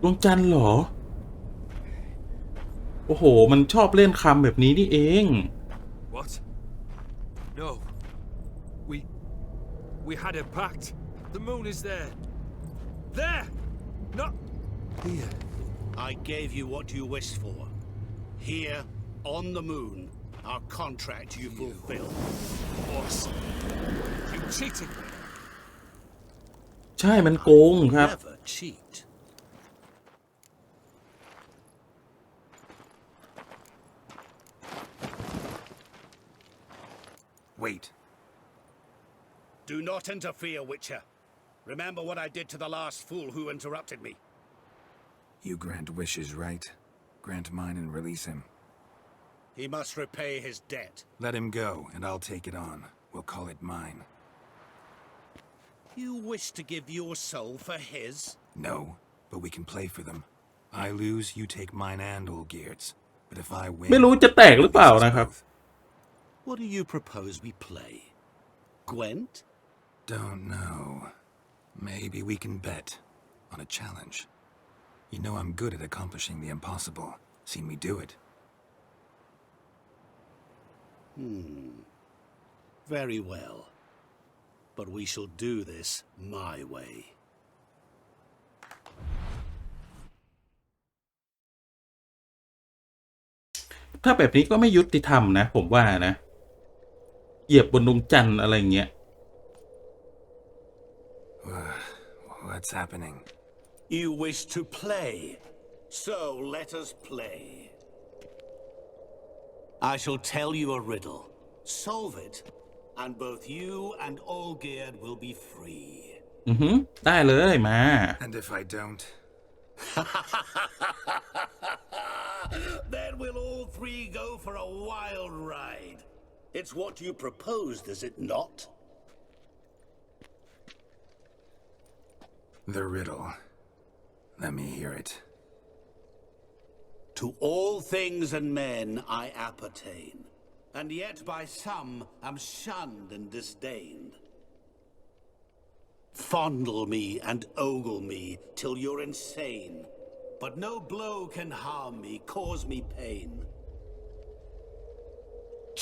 ดวงจันทร์เหรอโอ้โหมันชอบเล่นคำแบบนี้นี่เอง What? No. We had a pact. The moon is there. There! Not here. I gave you what you wished for. Here on the moon. Our contract you fulfill. Awesome. You cheated me. ใช่มันโกงครับ Never cheat. Wait. Do not interfere, Witcher. Remember what I did to the last fool who interrupted me. You grant wishes, right? Grant mine and release him. He must repay his debt. Let him go, and I'll take it on. We'll call it mine. You wish to give your soul for his? No, but we can play for them. I lose, you take mine and Olgierd's. But if I win... ไม่รู้จะแตกหรือเปล่านะครับ What do you propose we play? Gwent? Don't know. Maybe we can bet on a challenge. You know I'm good at accomplishing the impossible. Seen me do it. Very well. But we shall do this my way. ถ้าแบบนี้ก็ไม่ยุติธรรมนะผมว่านะเหยียบบนดวงจันทร์อะไรเงี้ย What's happening? You wish to play, so let us play. I shall tell you a riddle. Solve it, and both you and Olgierd will be free. ได้เลยมา And if I don't? Then we'll all three go for a wild ride. It's what you proposed, is it not? The riddle. Let me hear it. To all things and men I appertain, and yet by some am shunned and disdained. Fondle me and ogle me till you're insane, but no blow can harm me, cause me pain.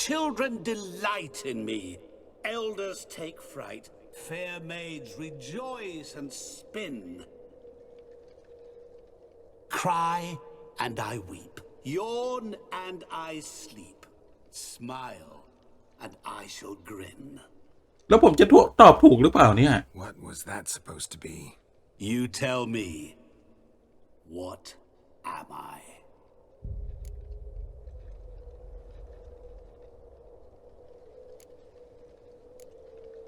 Children delight in me, elders take fright, fair maids rejoice and spin. Cry and I weep, yawn and I sleep, smile and I shall grin. แล้วผมจะตอบถูกหรือเปล่าเนี่ย What was that supposed to be? You tell me, what am I?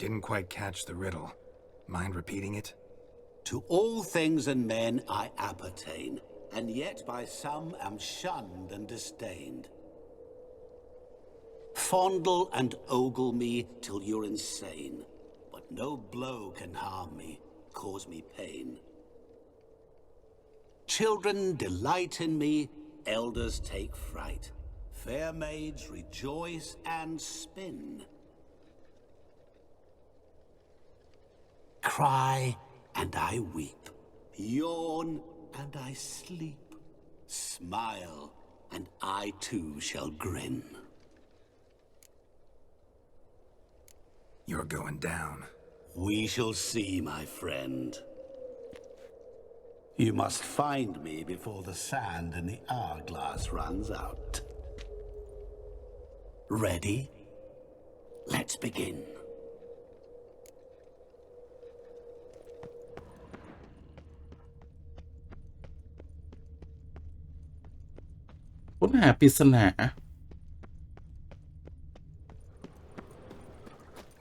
Didn't quite catch the riddle. Mind repeating it? To all things and men I appertain, and yet by some am shunned and disdained. Fondle and ogle me till you're insane, but no blow can harm me, cause me pain. Children delight in me, elders take fright, fair maids rejoice and spin. Cry and I weep, yawn and I sleep, smile and I too shall grin. You're going down. We shall see, my friend. You must find me before the sand in the hourglass runs out. Ready? Let's begin. ค้นหาปริศนา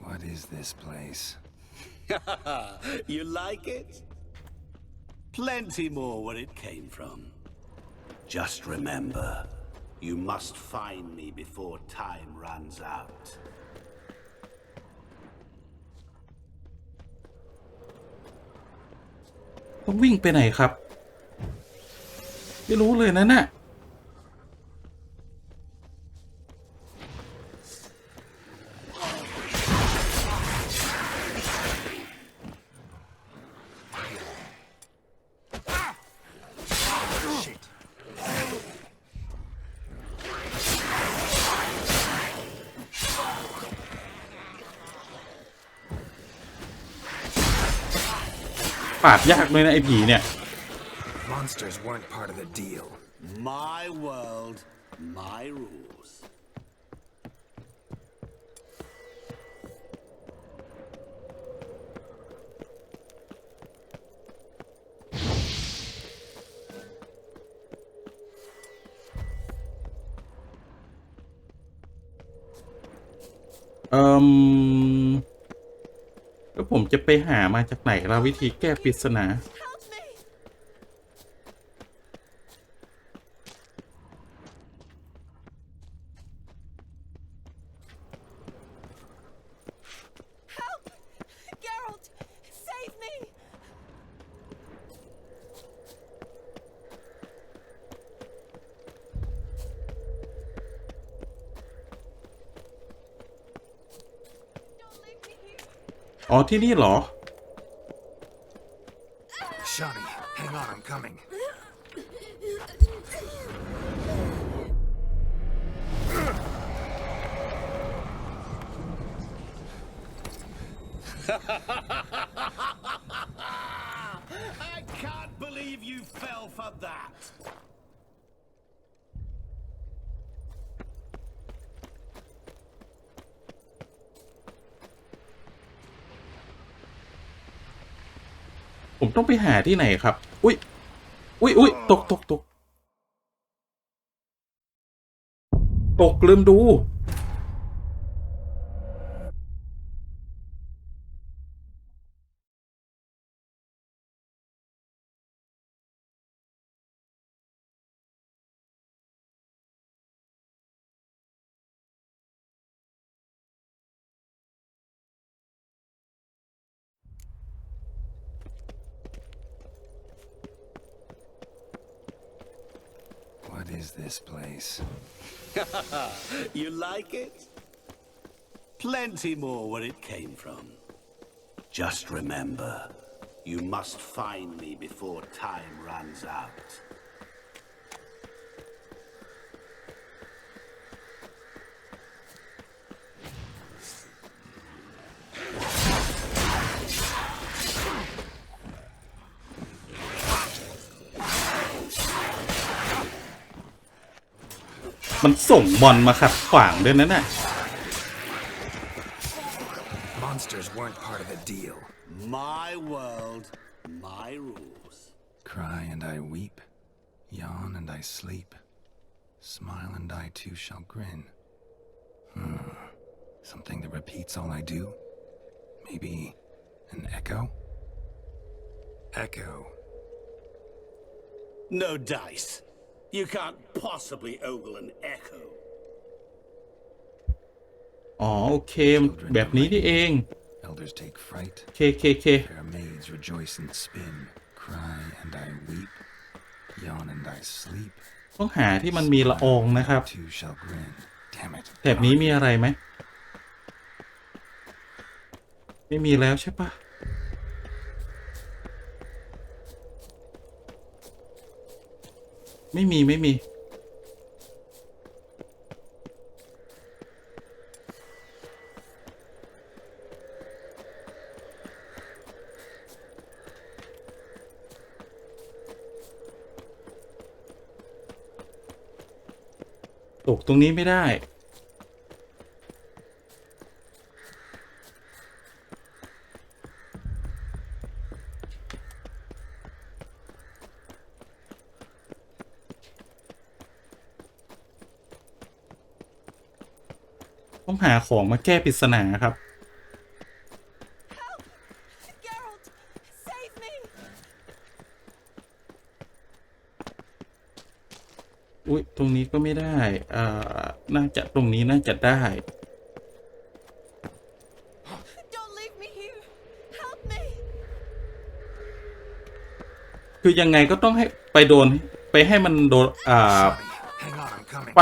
What is this place? You like it? Plenty more where it came from. Just remember, you must find me before time runs out. ต้องวิ่งไปไหนครับไม่รู้เลยนะน่ะปราบยากเลยนะไอ้ผีเนี่ย Monsters weren't part of the deal. My world, My rules. 음แล้วผมจะไปหามาจากไหนล่ะวิธีแก้ปริศนาอ๋อที่นี่เหรอ Shani, hang on, I'm coming. I can't believe you fell for that. ผมต้องไปหาที่ไหนครับอุ๊ยอุ๊ยตกลืมดู What is this place? You like it? Plenty more where it came from. Just remember, you must find me before time runs out.มันส่งบอลมาขัดขวางด้วยนะน่ะ Monsters weren't part of the deal. My world, my rules. Cry and I weep, yawn and I sleep, smile and I too shall grin. Something that repeats all I do? Maybe an echo? Echo. No dice. You can't possibly ogle an echo. อ๋อโอเคแบบนี้นี่เอง Elders take fright. เค Fair maids rejoice and spin. Cry and I weep, yawn and I sleep. ต้องหาที่มันมีละอองนะครับ Too shall grin. Damn it. แบบนี้มีอะไรไหมไม่มีแล้วใช่ปะไม่มีตกตรงนี้ไม่ได้ต้องหาของมาแก้ปริศนาครับอุ๊ยตรงนี้ก็ไม่ได้น่าจะตรงนี้น่าจะได้คือยังไงก็ต้องให้ไปโดนไปให้มันโดนไป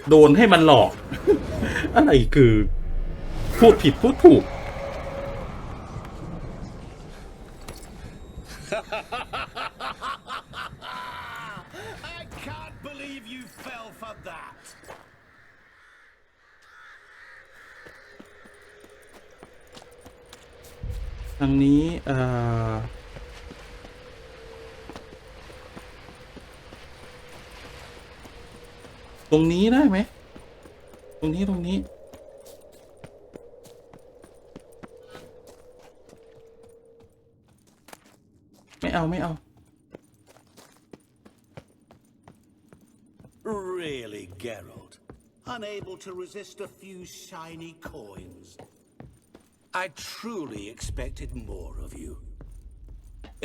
โดนให้มันหลอก อะไรคือพูดผิดพูดถูก I can't believe you fell for that. ทางนี้ รงนี้ได้ไหมตรงนี้ไม่เอา Really, Geralt? Unable to resist a few shiny coins? I truly expected more of you.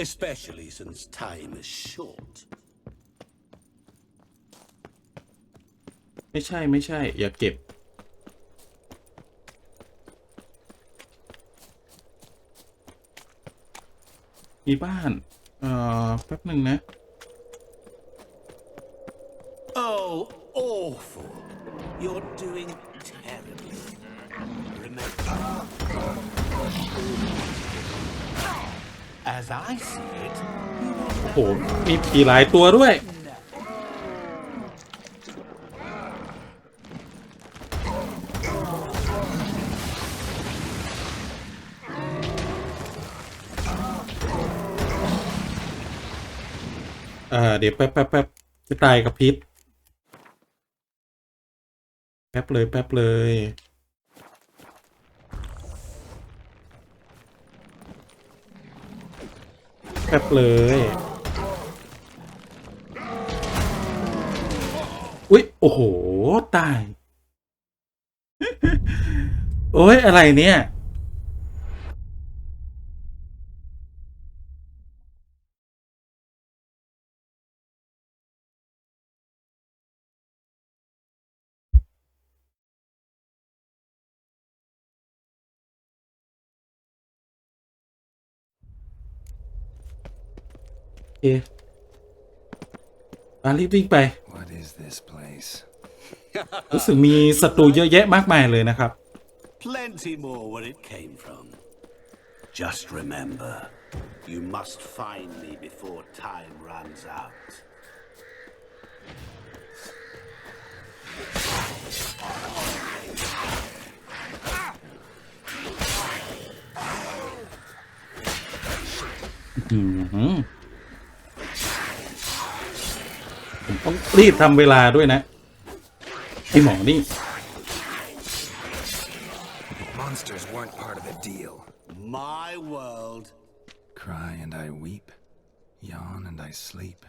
Especially since time is short. ไม่ใช่ อย่าเก็บมีบ้านแป๊บหนึ่งนะ Oh, awful. You're doing terribly. Remember, as I see it, โอ้โหมีผีหลายตัวด้วยเดี๋ยวแป๊บจะตายกับพิษแป๊บเลยอุ๊ยโอ้โหตาย โอ้ยอะไรเนี่ยโอเครีบวิ่งไป What is this place? รู้สึกมีศัตรูเยอะแยะมากมายเลยนะครับ plenty more where it came from. Just remember, you must find me before time runs out. ผมต้องรีบทำเวลาด้วยนะไอหมอนี่ Monsters weren't part of the deal. My world. Cry and I weep, yawn and I sleep,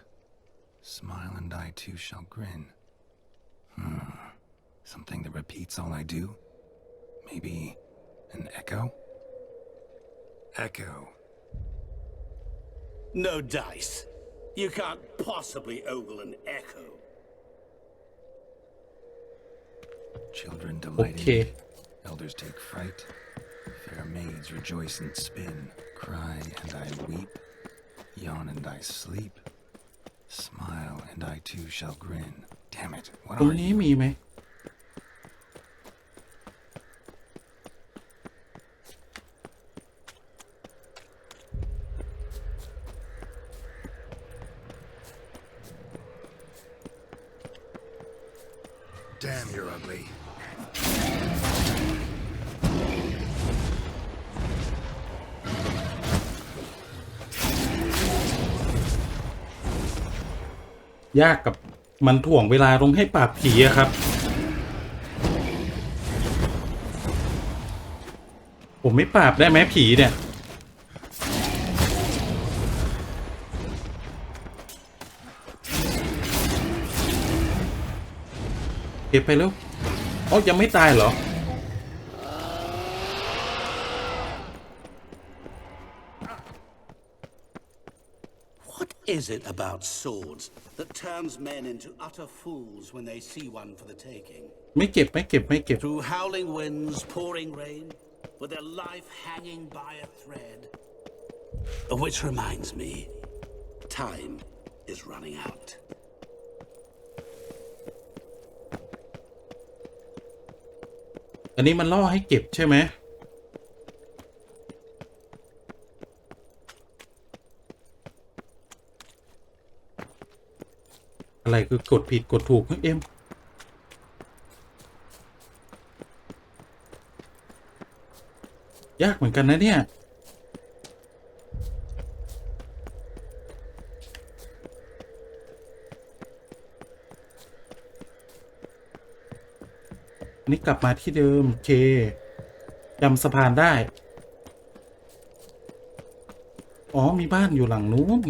smile and I too shall grin. Something that repeats all I do? Maybe an echo? Echo. No dice. You can't possibly ogle an echo. Children delight in Okay. it. Elders take fright. Fair maids rejoice and spin. Cry and I weep. Yawn and I sleep. Smile and I too shall grin. Damn it, what ตรง are นี้ you? มีไหม Damn, you're ugly. ยากกับมันถ่วงเวลาลงให้ปราบผีอะครับ ผมไม่ปราบได้ไหมผีเนี่ย เก็บไปเร็วอ๋อยังไม่ตายเหรอ What is it about swords that turns men into utter fools when they see one for the taking? ไม่เก็บ Through howling winds, pouring rain, with their life hanging by a thread. Which reminds me, time is running out. อันนี้มันล่อให้เก็บใช่ไหม อะไรคือกดผิดกดถูกเอ็มยากเหมือนกันนะเนี่ย อันนี้กลับมาที่เดิมเคจำสะพานได้อ๋อมีบ้านอยู่หลังนู้น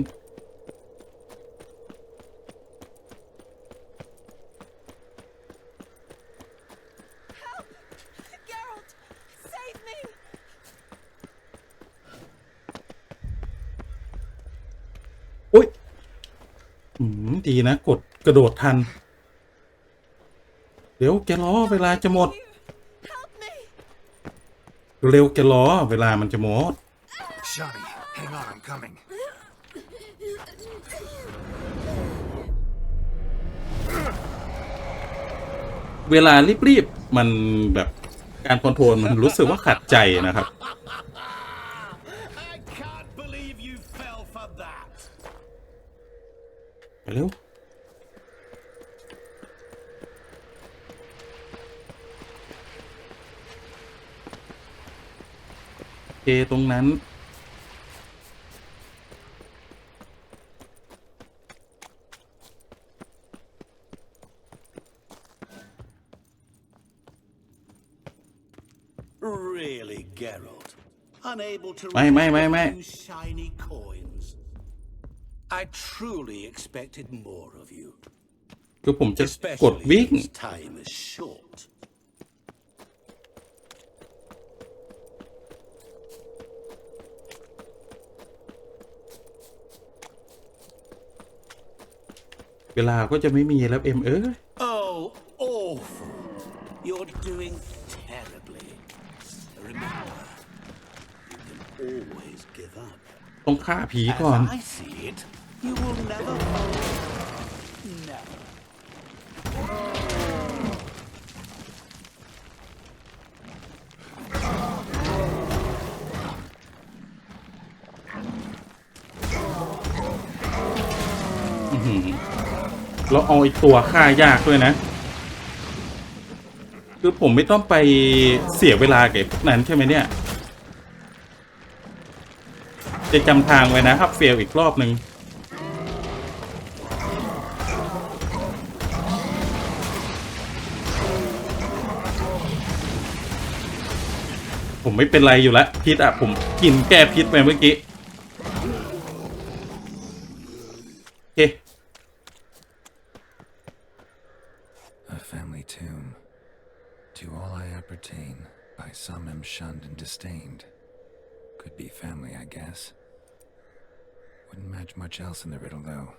อุ๊ยดีนะกดกระโดดทันเดี๋ยวแกล้อเวลาจะหมดเร็วแกล้อเวลามันจะหมด Johnny, hang on, I'm coming. เวลารีบๆมันแบบการคอนโทรลมันรู้สึกว่าขัดใจนะครับ I can't believe you fell for that. ไปเร็วเคตรงนั้นReally, Geralt? Unable to ไม่ use shiny coins? I truly expected more of you. คือผมจะกด Especially วิ่ง since time is short. เวลาก็จะไม่มีแล้วเอ็มOh, awful. You're doing terribly. Remember, you can always give up. ต้องฆ่าผีก่อน As I see it, you will never fall. Never. เราเอาไอ้ตัวฆ่ายากด้วยนะคือผมไม่ต้องไปเสียเวลากับพวกนั้นใช่ไหมเนี่ยจะจำทางไว้นะครับเฟลอีกรอบหนึ่งผมไม่เป็นไรอยู่แล้วพิษอ่ะผมกินแก้พิษไปเมื่อกี้โอเคA family tomb. To all I appertain, by some am shunned and disdained. Could be family, I guess. Wouldn't match much else in the riddle, though.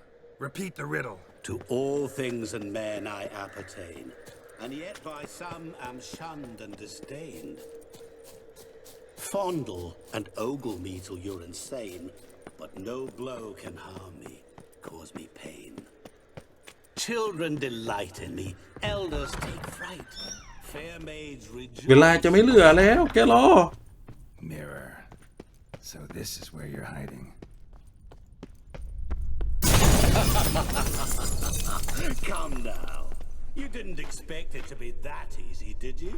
Repeat the riddle. To all things and men I appertain, and yet by some am shunned and disdained. Fondle and ogle me till you're insane, but no blow can harm me, cause me pain. Children delight in me, elders take fright. Fair maids เวลาจะไม่เหลือแล้วแกรอ Mirror. So this is where you're hiding. Come now. You didn't expect it to be that easy, did you?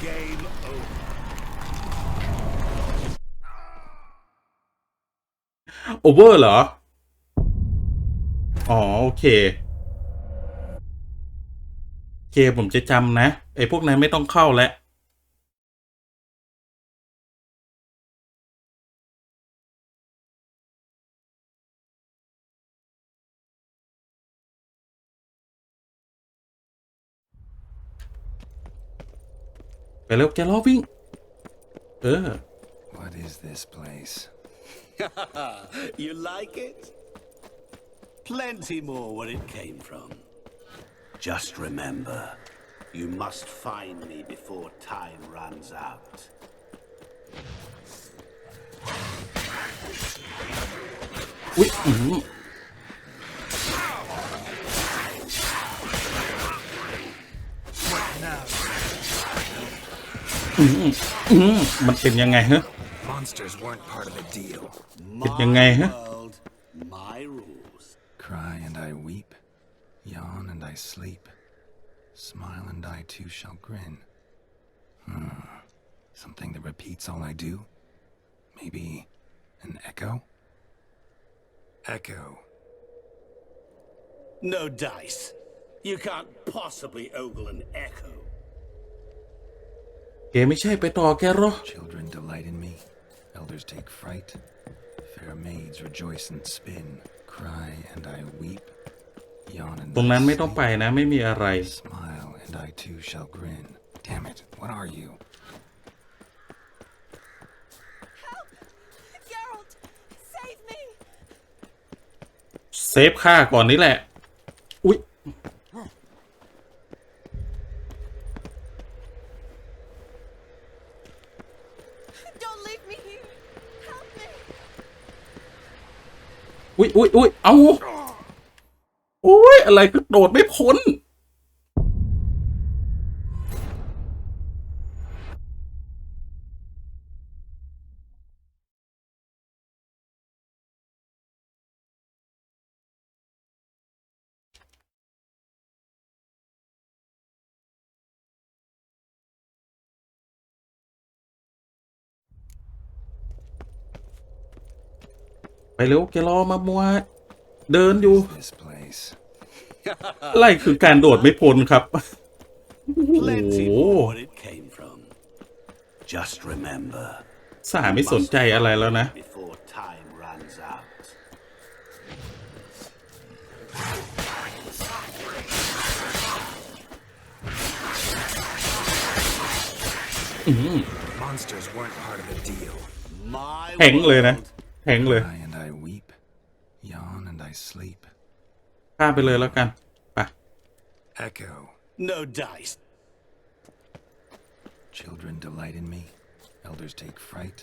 Game over. โอเวอร์เหรออ๋อโอเคผมจะจำนะไอ้พวกนั้นไม่ต้องเข้าแล้วไปแล้วแกล้อวิ่งWhat is this place? You like it? Plenty more where it came from. Just remember, you must find me before time runs out. อุ๊ยมันเป็นยังไงฮะ Monsters weren't part of the deal. เป็นยังไงฮะ My rules. Cry and I weep, yawn and I sleep, smile and I too shall grin. Something that repeats all I do? Maybe an echo? Echo. No dice. You can't possibly ogle an echo. ไม่ใช่ไปต่อแกหรอ Children delight in me, elders take fright. Fair maids rejoice and spin, cry and I weep, yawn and ตรงนั้นไม่ต้องไปนะไม่มีอะไร smile and I too shall grin. Damn it, what are you? Help! Geralt! Save me! เซฟฆ่าก่อนนี่แหละอุ๊ย Don't leave me here! Help me! อุ๊ยเอาโอ้ยอะไรก็โดดไม่พ้นไปเร็วแกรอมามัวเดินอยู่ This place. ไล่คือการโดดไม่พ้นครับ Plenty โอ้ more where it came from. Just remember, สาไม่สนใจอะไรแล้วนะ before time runs out. แทงเลยนะแทงเลย Cry and I weep, yawn and I sleep. ข้ามไปเลยแล้วกันไป Echo. No dice. Children delight in me, elders take fright.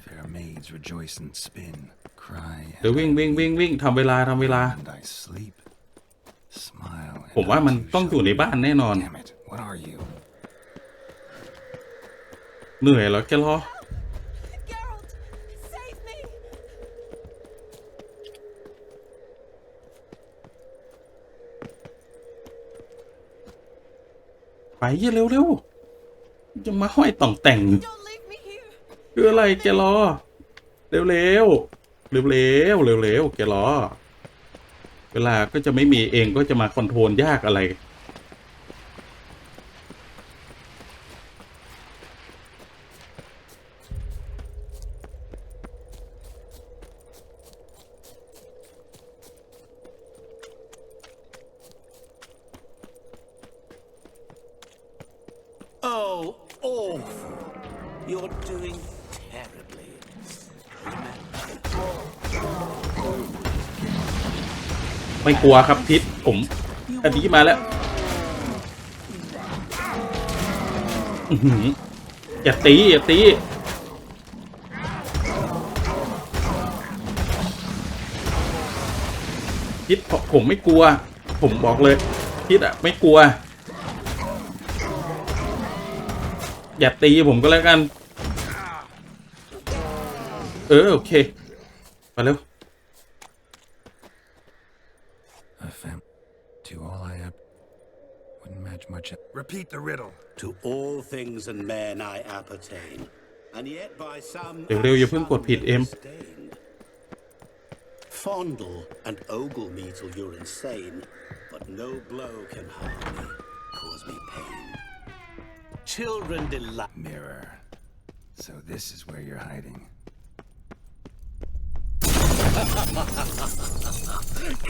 Fair maids rejoice and spin, cry เดี๋ยว and วิ่งทำเวลา and I sleep. Smile ผม and ว่า I มัน too ต้องอยู่ shall ในบ้านแน่นอน Damn it, what are you? เหนื่อยแล้วแกรอ Geralt! Save me! ไปเร็วจะมาห้อยต่องแต่ง Don't leave me here! คืออะไรแกรอเร็วแกรอเวลาก็จะไม่มีเองก็จะมาคอนโทรลยากอะไร Oh, awful. You're doing terribly. ไม่กลัวครับพิษผมอันนี้มาแล้วอย่าตีพิษผมไม่กลัวผมบอกเลยพิษอะไม่กลัวอย่าตีผมก็แล้วกันโอเคมาเร็ว A fam to all I have wouldn't match much. Repeat the riddle. To all things and men I appertain, and yet by some เร็วอย่าเพิ่งกดผิดเอ็ม disdained. Fondle and ogle me till you're insane, but no blow can harm me, cause me pain. Children delight. Mirror. So this is where you're hiding.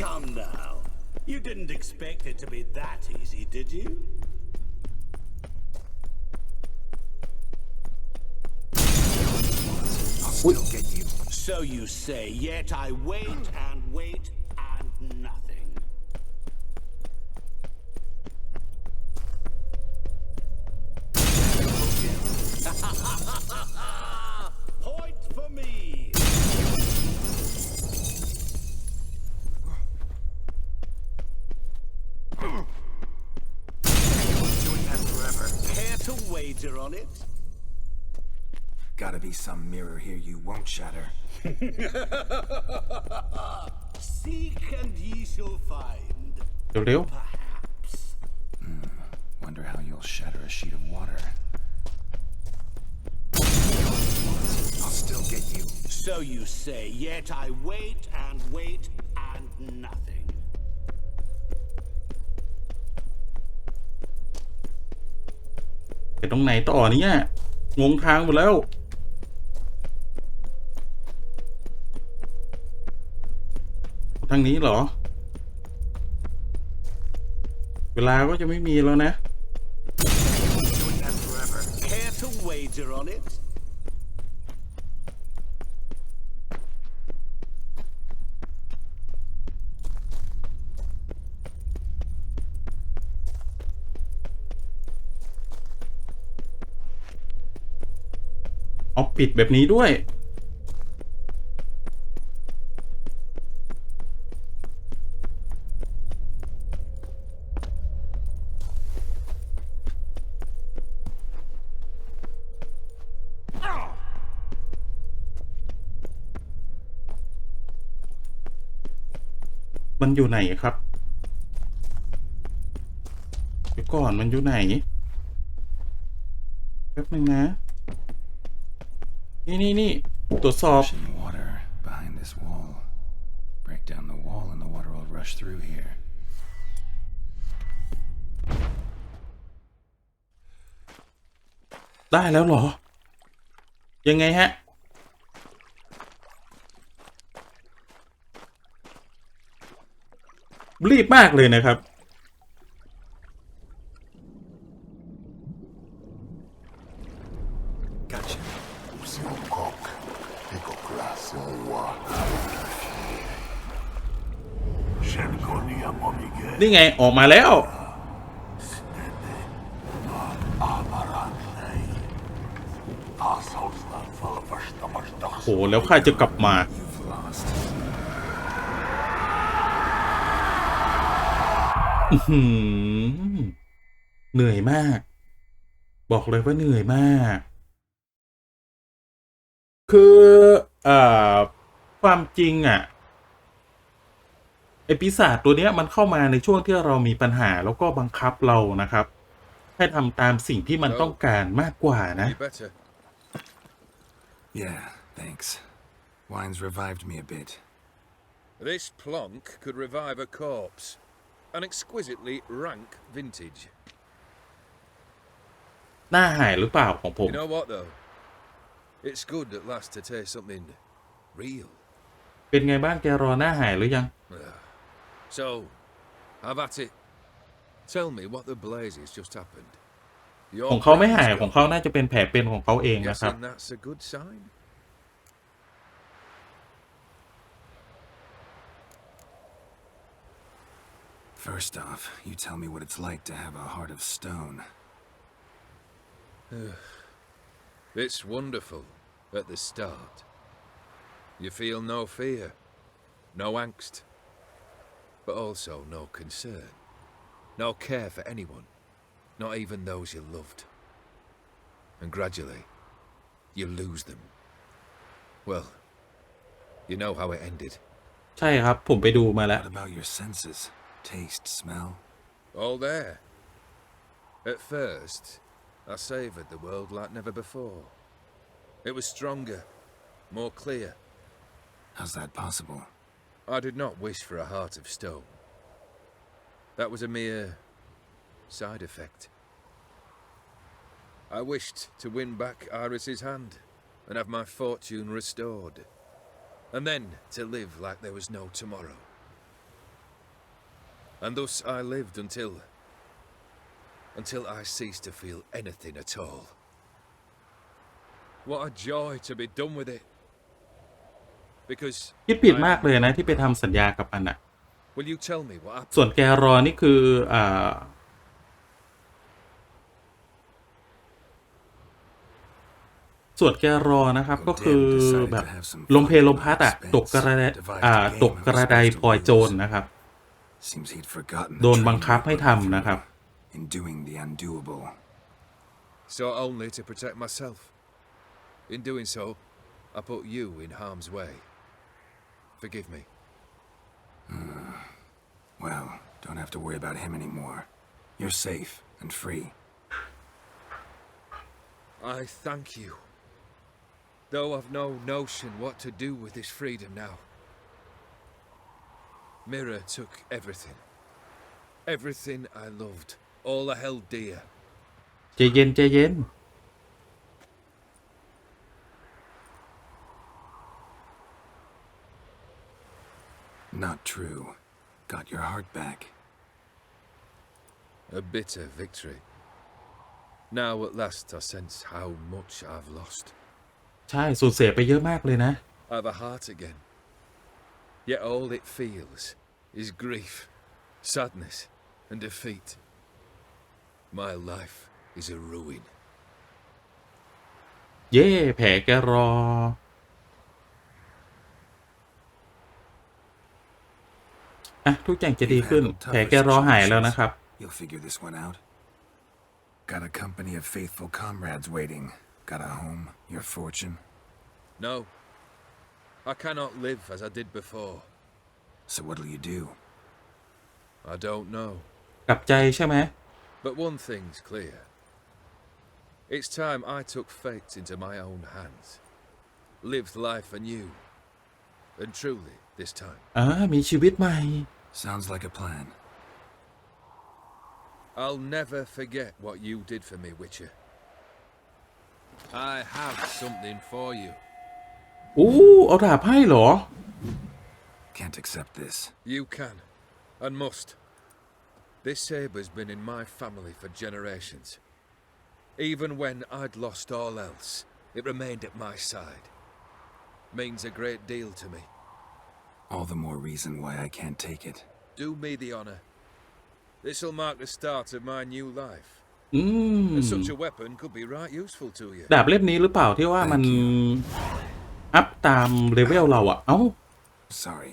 Come now. You didn't expect it to be that easy, did you? I'll still get you. So you say, yet I wait and wait and nothing. Point for me. Doing that forever. Care to wager on it? Gotta be some mirror here you won't shatter. Seek and ye shall find. เร็ว Perhaps. Wonder how you'll shatter a sheet of water. I'll still get you. So you say, yet I wait and wait and nothing. ไปตรงไหนต่อเนี่ยงงทางหมดแล้วทางนี้เหรอเวลาก็จะไม่มีแล้วนะ Care to wager on it? เอาปิดแบบนี้ด้วยมันอยู่ไหนครับเดี๋ยวก่อนมันอยู่ไหนแป๊บนึงนะนี่ตรวจสอบ Water behind this wall. Break down the wall and the water will rush through here. ได้แล้วเหรอยังไงฮะรีบมากเลยนะครับ Gotcha. นี่ไงออกมาแล้วโหแล้วข้าจะกลับมาเหนื่อยมากบอกเลยว่าเหนื่อยมากคือความจริงอ่ะไอปีศาจตัวเนี้ยมันเข้ามาในช่วงที่เรามีปัญหาแล้วก็บังคับเรานะครับให้ทำตามสิ่งที่มันต้องการมากกว่านะ Yeah, thanks. Wine's revived me a bit. This plonk could revive a corpse. An exquisitely rank vintage. หน้าหายหรือเปล่าของผม You know what though? It's good at last to taste something real. เป็นไงบ้างแกรอหน้าหายหรือยัง So, have at it. Tell me what the blazes just happened. ของเขาไม่หายของเขาน่าจะเป็นแผลเป็นของเขาเองนะครับ Guessing that's a good sign. First off, you tell me what it's like to have a heart of stone. It's wonderful at the start. You feel no fear, no angst, but also no concern, no care for anyone, not even those you loved. And gradually, you lose them. Well, you know how it ended. ใช่ครับผมไปดูมาแล้ว What about your senses? Taste, smell? All there. At first, I savoured the world like never before. It was stronger, more clear. How's that possible? I did not wish for a heart of stone. That was a mere side effect. I wished to win back Iris's hand and have my fortune restored, and then to live like there was no tomorrow. And thus I lived until I ceased to feel anything at all. What a joy to be done with it. Because คิดผิดมากเลยนะที่ไปทำสัญญากับมันอะ Will you tell me what happened? ส่วนแกรอนี่คือส่วนแกรอนะครับก็คือแบบลมเพลลมพัดอะตกกระไดพลอยโจรนะครับโดนบังคับให้ทำนะครับ So only to protect myself. In doing so, I put you in harm's way. Forgive me. Well, don't have to worry about him anymore. You're safe and free. I thank you. Though I've no notion what to do with this freedom now. Mira took everything. Everything I loved. All I held dear. ใจเย็นใจเย็น Not true. Got your heart back. A bitter victory. Now at last I sense how much I've lost. ใช่สูญเสียไปเยอะมากเลยนะ I've a heart again. Yet all it feels is grief, sadness, and defeat. My life is a ruin. เย่แผลแกรออ่ะทุกอย่างจะดีขึ้นแผลแกรอหายแล้วนะครับ You'll figure this one out. Got a company of faithful comrades waiting. Got a home, your fortune. No. I cannot live as I did before. So what'll you do? I don't know. กลับใจใช่ไหม But one thing's clear. It's time I took fate into my own hands. Lived life anew. And truly, this time. มีชีวิตใหม่ Sounds like a plan. I'll never forget what you did for me, Witcher. I have something for you. เอาดาบให้เหรอ Can't accept this. You can, and must. This sabre's been in my family for generations. Even when I'd lost all else, it remained at my side. Means a great deal to me. All the more reason why I can't take it. Do me the honor. This'll mark the start of my new life. อืม And such a weapon could be right useful to you. ดาบเล่มนี้หรือเปล่าที่ว่ามันอัพตามเลเวลเราอะเอ้า Sorry.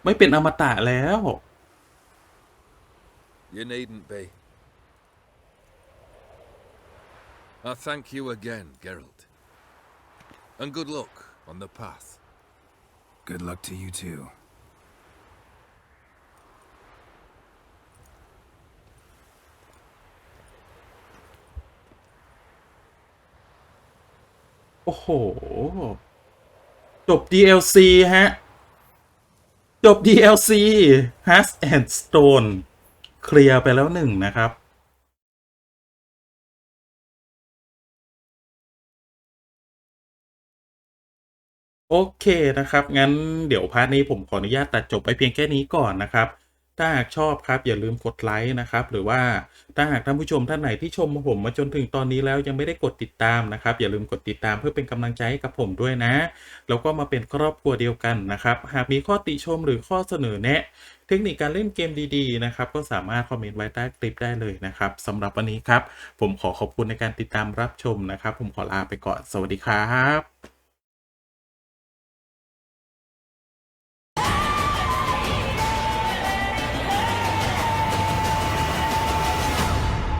ไม่เป็นอมตะแล้ว You needn't be. I thank you again, Geralt. And good luck on the path. Good luck to you too. โอ้โห จบ DLC ฮะ จบ DLC Hearts and Stone เคลียร์ไปแล้ว1นะครับ โอเคนะครับ งั้นเดี๋ยวพาร์ทนี้ผมขออนุญาตตัดจบไปเพียงแค่นี้ก่อนนะครับ ถ้าหากชอบครับอย่าลืมกดไลค์นะครับ หรือว่าถ้าหากท่านผู้ชมท่านไหนที่ชมผมมาจนถึงตอนนี้แล้วยังไม่ได้กดติดตามนะครับอย่าลืมกดติดตามเพื่อเป็นกำลังใจให้กับผมด้วยนะแล้วก็มาเป็นครอบครัวเดียวกันนะครับหากมีข้อติชมหรือข้อเสนอแนะเทคนิคการเล่นเกมดีๆนะครับก็สามารถคอมเมนต์ไว้ใต้คลิปได้เลยนะครับสำหรับวันนี้ครับผมขอขอบคุณในการติดตามรับชมนะครับผมขอลาไปก่อนสวัสดีครับ